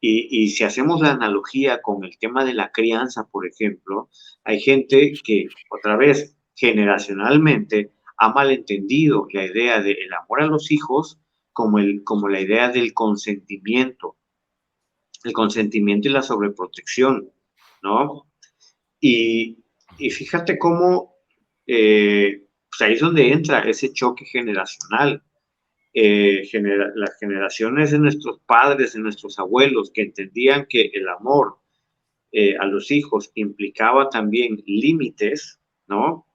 Y si hacemos la analogía con el tema de la crianza, por ejemplo, hay gente que, otra vez, generacionalmente, ha malentendido la idea del amor a los hijos como la idea del consentimiento. El consentimiento y la sobreprotección, ¿no? Y fíjate cómo, pues ahí es donde entra ese choque generacional. Las generaciones de nuestros padres, de nuestros abuelos, que entendían que el amor a los hijos implicaba también límites, ¿no?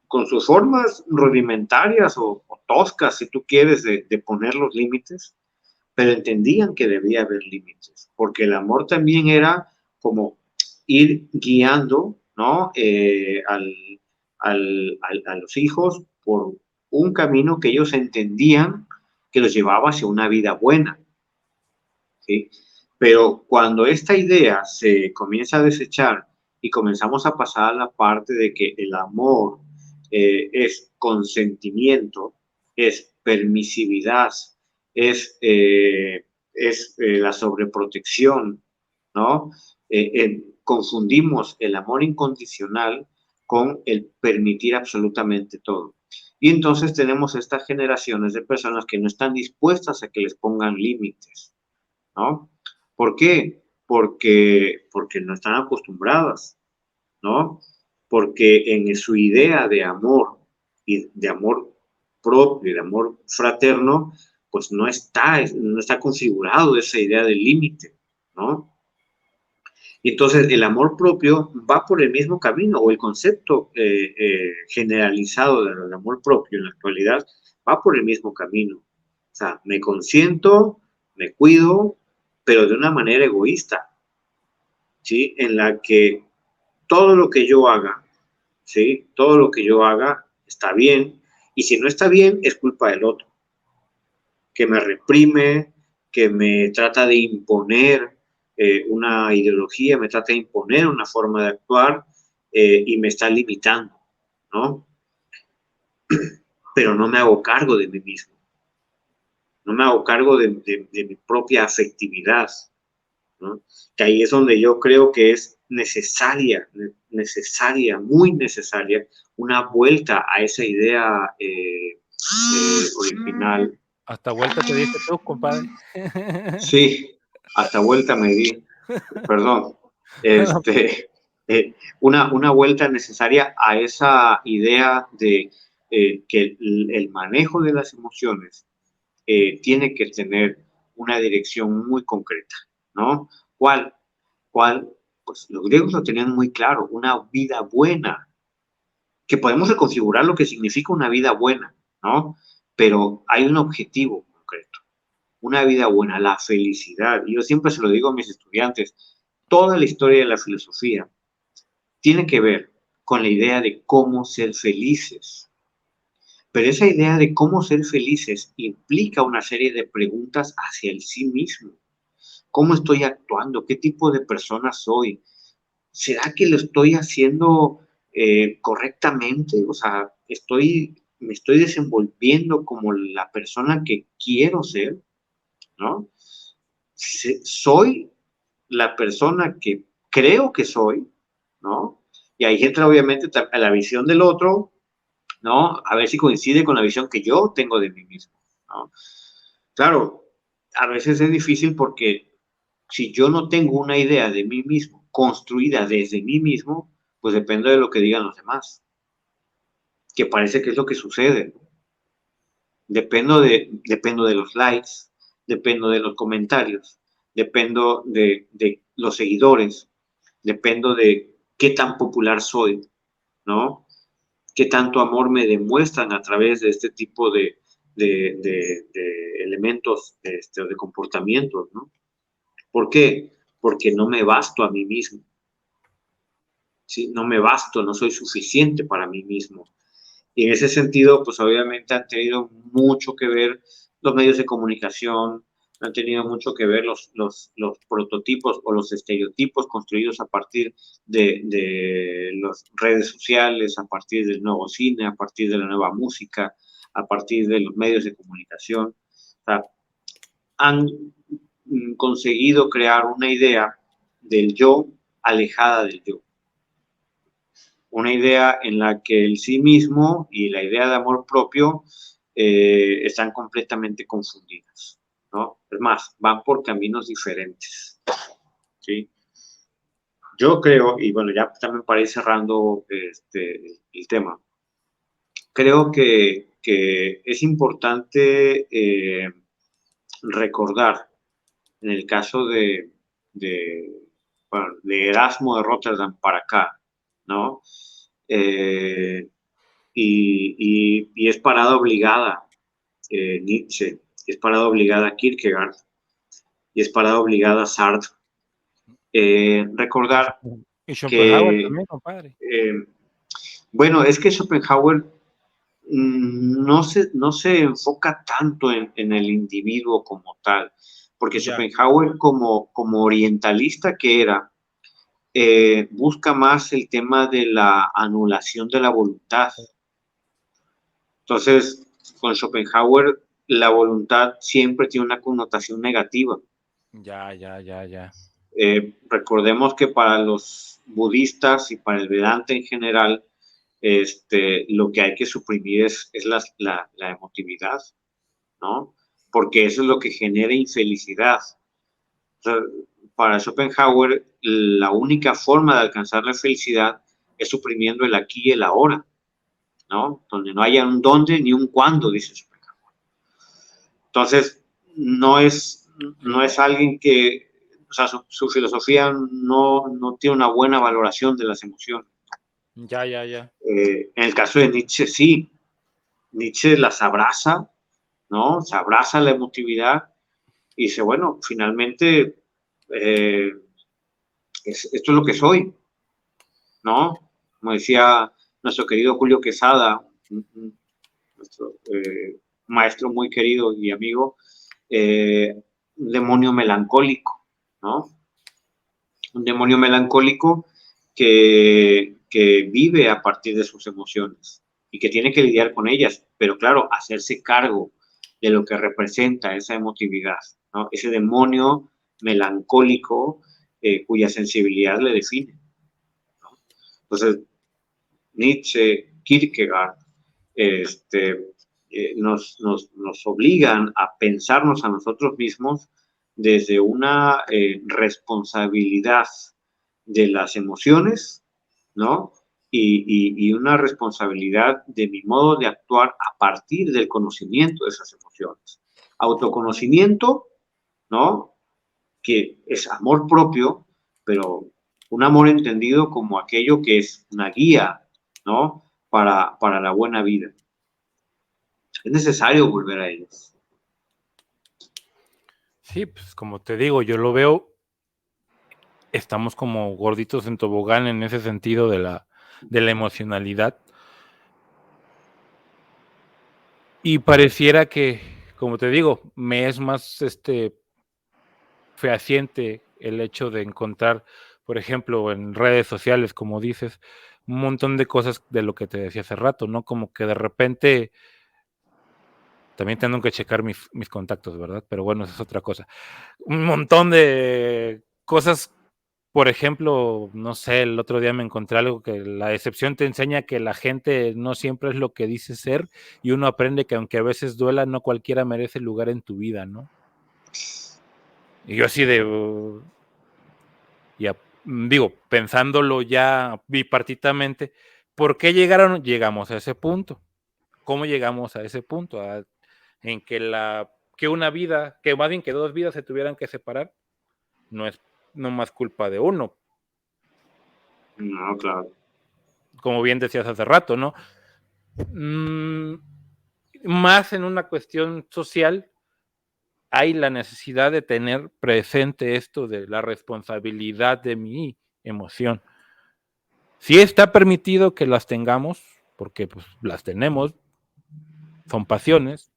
Con sus formas rudimentarias o toscas, si tú quieres, de poner los límites, pero entendían que debía haber límites, porque el amor también era como ir guiando, ¿no? A los hijos por un camino que ellos entendían que los llevaba hacia una vida buena, ¿sí? Pero cuando esta idea se comienza a desechar y comenzamos a pasar a la parte de que el amor es consentimiento, es permisividad, es la sobreprotección, ¿no? Confundimos el amor incondicional con el permitir absolutamente todo. Y entonces tenemos estas generaciones de personas que no están dispuestas a que les pongan límites, ¿no? ¿Por qué? porque no están acostumbradas, ¿no? Porque en su idea de amor y de amor propio y de amor fraterno, pues no está configurado esa idea del límite, ¿no? Y entonces el amor propio va por el mismo camino, o el concepto generalizado del amor propio en la actualidad va por el mismo camino. O sea, me consiento, me cuido, pero de una manera egoísta, ¿sí? En la que todo lo que yo haga, ¿sí? Todo lo que yo haga está bien, y si no está bien, es culpa del otro, que me reprime, que me trata de imponer una ideología, me trata de imponer una forma de actuar y me está limitando, ¿no? Pero no me hago cargo de mí mismo, no me hago cargo de mi propia afectividad, ¿no? Que ahí es donde yo creo que es necesaria, muy necesaria, una vuelta a esa idea original. Hasta vuelta te diste tú, compadre. Sí, hasta vuelta me di, perdón. Una vuelta necesaria a esa idea de que el manejo de las emociones tiene que tener una dirección muy concreta, ¿no? ¿Cuál? Pues los griegos lo tenían muy claro, una vida buena, que podemos reconfigurar lo que significa una vida buena, ¿no? Pero hay un objetivo concreto, una vida buena, la felicidad. Y yo siempre se lo digo a mis estudiantes, toda la historia de la filosofía tiene que ver con la idea de cómo ser felices. Pero esa idea de cómo ser felices implica una serie de preguntas hacia el sí mismo. ¿Cómo estoy actuando? ¿Qué tipo de persona soy? ¿Será que lo estoy haciendo correctamente? O sea, me estoy desenvolviendo como la persona que quiero ser, ¿no? ¿Soy la persona que creo que soy, ¿no? Y ahí entra obviamente a la visión del otro, ¿no? A ver si coincide con la visión que yo tengo de mí mismo, ¿no? Claro, a veces es difícil porque si yo no tengo una idea de mí mismo construida desde mí mismo, pues depende de lo que digan los demás, que parece que es lo que sucede. Dependo de los likes, dependo de los comentarios, dependo de los seguidores, dependo de qué tan popular soy, ¿no? Qué tanto amor me demuestran a través de este tipo de elementos de comportamientos, ¿no? ¿Por qué? Porque no me basto a mí mismo, ¿sí? No me basto, no soy suficiente para mí mismo. Y en ese sentido, pues obviamente han tenido mucho que ver los medios de comunicación, han tenido mucho que ver los prototipos o los estereotipos construidos a partir de las redes sociales, a partir del nuevo cine, a partir de la nueva música, a partir de los medios de comunicación. O sea, han conseguido crear una idea del yo alejada del yo. Una idea en la que el sí mismo y la idea de amor propio están completamente confundidas, ¿no? Es más, van por caminos diferentes, ¿sí? Yo creo, y bueno, ya también para ir cerrando el tema, creo que es importante recordar, en el caso bueno, de Erasmo de Rotterdam para acá, ¿no? Y es parada obligada Nietzsche, es parada obligada Kierkegaard y es parada obligada Sartre. Recordar Y Schopenhauer que, también, compadre. bueno, es que Schopenhauer no se enfoca tanto en el individuo como tal, porque Ya. Schopenhauer como orientalista que era, busca más el tema de la anulación de la voluntad. Entonces, con Schopenhauer, la voluntad siempre tiene una connotación negativa. Ya. Recordemos que para los budistas y para el Vedanta en general, lo que hay que suprimir es la emotividad, ¿no? Porque eso es lo que genera infelicidad. O sea, para Schopenhauer, la única forma de alcanzar la felicidad es suprimiendo el aquí y el ahora, ¿no? Donde no haya un dónde ni un cuándo, dice Schopenhauer. Entonces, no es alguien que, o sea, su filosofía no tiene una buena valoración de las emociones. Ya. En el caso de Nietzsche, sí. Nietzsche las abraza, ¿no? Se abraza la emotividad y dice, bueno, finalmente esto es lo que soy, ¿no? Como decía nuestro querido Julio Quesada, nuestro maestro muy querido y amigo, un demonio melancólico, ¿no? Un demonio melancólico que vive a partir de sus emociones y que tiene que lidiar con ellas, pero claro, hacerse cargo de lo que representa esa emotividad, ¿no? Ese demonio melancólico cuya sensibilidad le define, ¿no? Entonces, Nietzsche, Kierkegaard, nos obligan a pensarnos a nosotros mismos desde una responsabilidad de las emociones, ¿no? Y una responsabilidad de mi modo de actuar a partir del conocimiento de esas emociones. Autoconocimiento, ¿no? Que es amor propio, pero un amor entendido como aquello que es una guía, ¿no? Para la buena vida. Es necesario volver a ellos. Sí, pues como te digo, yo lo veo, estamos como gorditos en tobogán en ese sentido de la emocionalidad. Y pareciera que, como te digo, me es más fehaciente el hecho de encontrar, por ejemplo, en redes sociales, como dices, un montón de cosas de lo que te decía hace rato, ¿no? Como que de repente también tengo que checar mis contactos, ¿verdad? Pero bueno, esa es otra cosa. Un montón de cosas, por ejemplo, no sé, el otro día me encontré algo que la excepción te enseña que la gente no siempre es lo que dice ser y uno aprende que aunque a veces duela, no cualquiera merece lugar en tu vida, ¿no? Y yo así de... ya, digo, pensándolo ya bipartitamente, ¿por qué llegamos a ese punto? ¿Cómo llegamos a ese punto? En que una vida, que más bien que dos vidas se tuvieran que separar, no es más culpa de uno. No, claro. Como bien decías hace rato, ¿no? Más en una cuestión social, hay la necesidad de tener presente esto de la responsabilidad de mi emoción. Sí está permitido que las tengamos, porque pues las tenemos, son pasiones,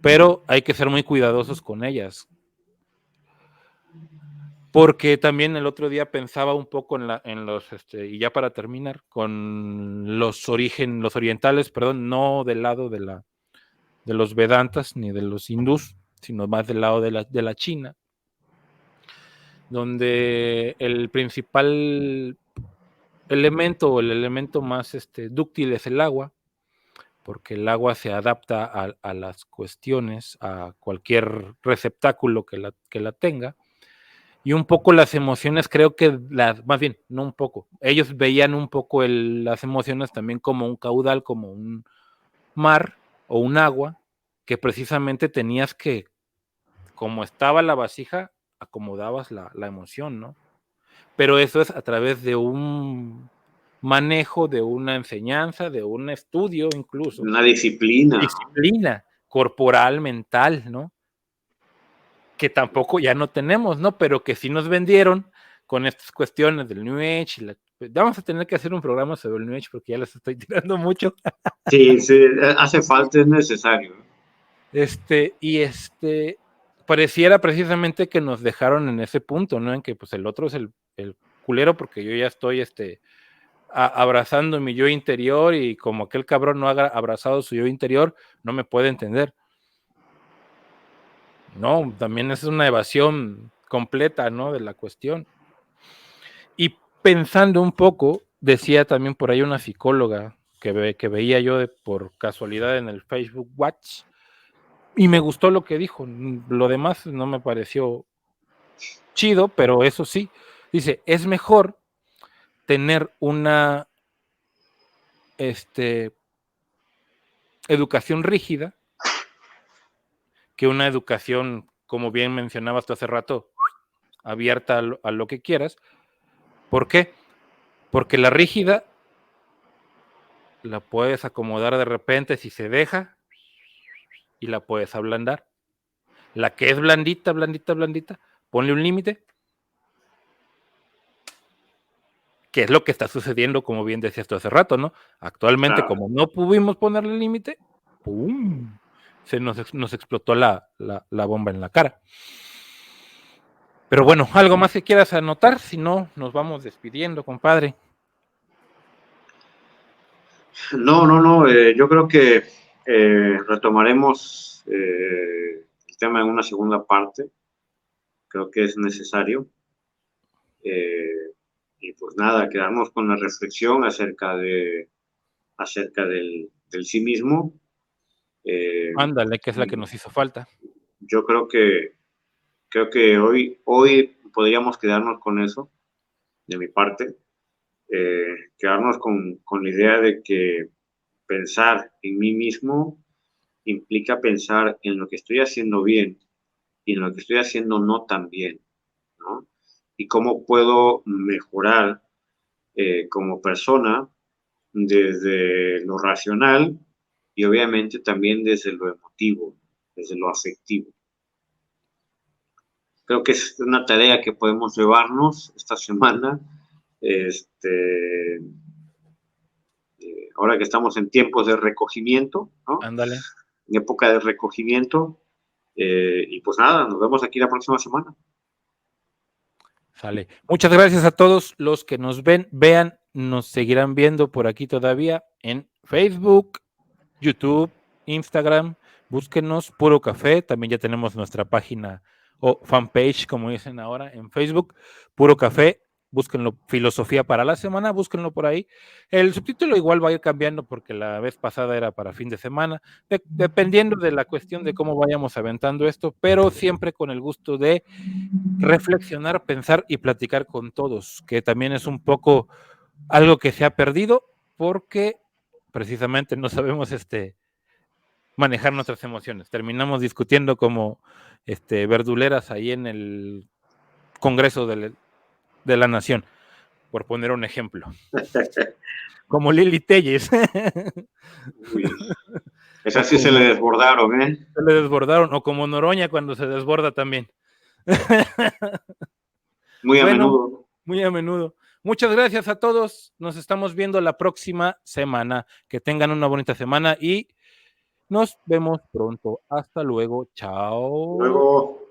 pero hay que ser muy cuidadosos con ellas. Porque también el otro día pensaba un poco en los, y ya para terminar, con los orientales, perdón, no del lado de los Vedantas ni de los hindús, sino más del lado de la China, donde el principal elemento o el elemento más dúctil es el agua, porque el agua se adapta a las cuestiones, a cualquier receptáculo que la tenga. Y un poco las emociones, creo que más bien, no un poco, ellos veían un poco las emociones también como un caudal, como un mar o un agua, que precisamente tenías que, como estaba la vasija, acomodabas la emoción, ¿no? Pero eso es a través de un manejo, de una enseñanza, de un estudio incluso. Una disciplina. Disciplina corporal, mental, ¿no? Que tampoco ya no tenemos, ¿no? Pero que sí nos vendieron con estas cuestiones del New Age. Vamos a tener que hacer un programa sobre el New Age porque ya les estoy tirando mucho. Sí, hace falta, es necesario. Pareciera precisamente que nos dejaron en ese punto, ¿no? En que pues el otro es el culero porque yo ya estoy abrazando mi yo interior y como aquel cabrón no ha abrazado su yo interior, no me puede entender. No, también es una evasión completa, ¿no? De la cuestión. Y pensando un poco, decía también por ahí una psicóloga que veía yo por casualidad en el Facebook Watch, y me gustó lo que dijo. Lo demás no me pareció chido, pero eso sí, dice, es mejor tener una educación rígida que una educación, como bien mencionabas tú hace rato, abierta a lo que quieras. ¿Por qué? Porque la rígida la puedes acomodar de repente si se deja y la puedes ablandar. La que es blandita, blandita, blandita, ponle un límite, que es lo que está sucediendo, como bien decías tú hace rato, ¿no? Actualmente, Claro. como no pudimos ponerle límite, ¡pum! Se nos explotó la bomba en la cara. Pero bueno, ¿algo más que quieras anotar? Si no, nos vamos despidiendo, compadre. No, yo creo que retomaremos el tema en una segunda parte. Creo que es necesario. Y pues nada, quedarnos con la reflexión acerca del sí mismo. Ándale, que es la que nos hizo falta. Yo creo que hoy podríamos quedarnos con eso, de mi parte. Quedarnos con la idea de que pensar en mí mismo implica pensar en lo que estoy haciendo bien y en lo que estoy haciendo no tan bien, ¿no? Y cómo puedo mejorar como persona desde lo racional y obviamente también desde lo emotivo, desde lo afectivo. Creo que es una tarea que podemos llevarnos esta semana. Ahora que estamos en tiempos de recogimiento, ¿no? Ándale. En época de recogimiento. Y pues nada, nos vemos aquí la próxima semana. Sale. Muchas gracias a todos los que nos vean, nos seguirán viendo por aquí todavía en Facebook, YouTube, Instagram. Búsquenos Puro Café. También ya tenemos nuestra página o fanpage, como dicen ahora, en Facebook, Puro Café. Búsquenlo, Filosofía para la Semana, búsquenlo por ahí. El subtítulo igual va a ir cambiando porque la vez pasada era para fin de semana, dependiendo de la cuestión de cómo vayamos aventando esto, pero siempre con el gusto de reflexionar, pensar y platicar con todos, que también es un poco algo que se ha perdido porque precisamente no sabemos manejar nuestras emociones. Terminamos discutiendo como verduleras ahí en el Congreso de la Nación, por poner un ejemplo. Como Lili Telles. Uy, esas sí se le desbordaron, ¿eh? Se le desbordaron, o como Noroña cuando se desborda también. Muy a menudo. Muy a menudo. Muchas gracias a todos. Nos estamos viendo la próxima semana. Que tengan una bonita semana y nos vemos pronto. Hasta luego. Chao. Luego.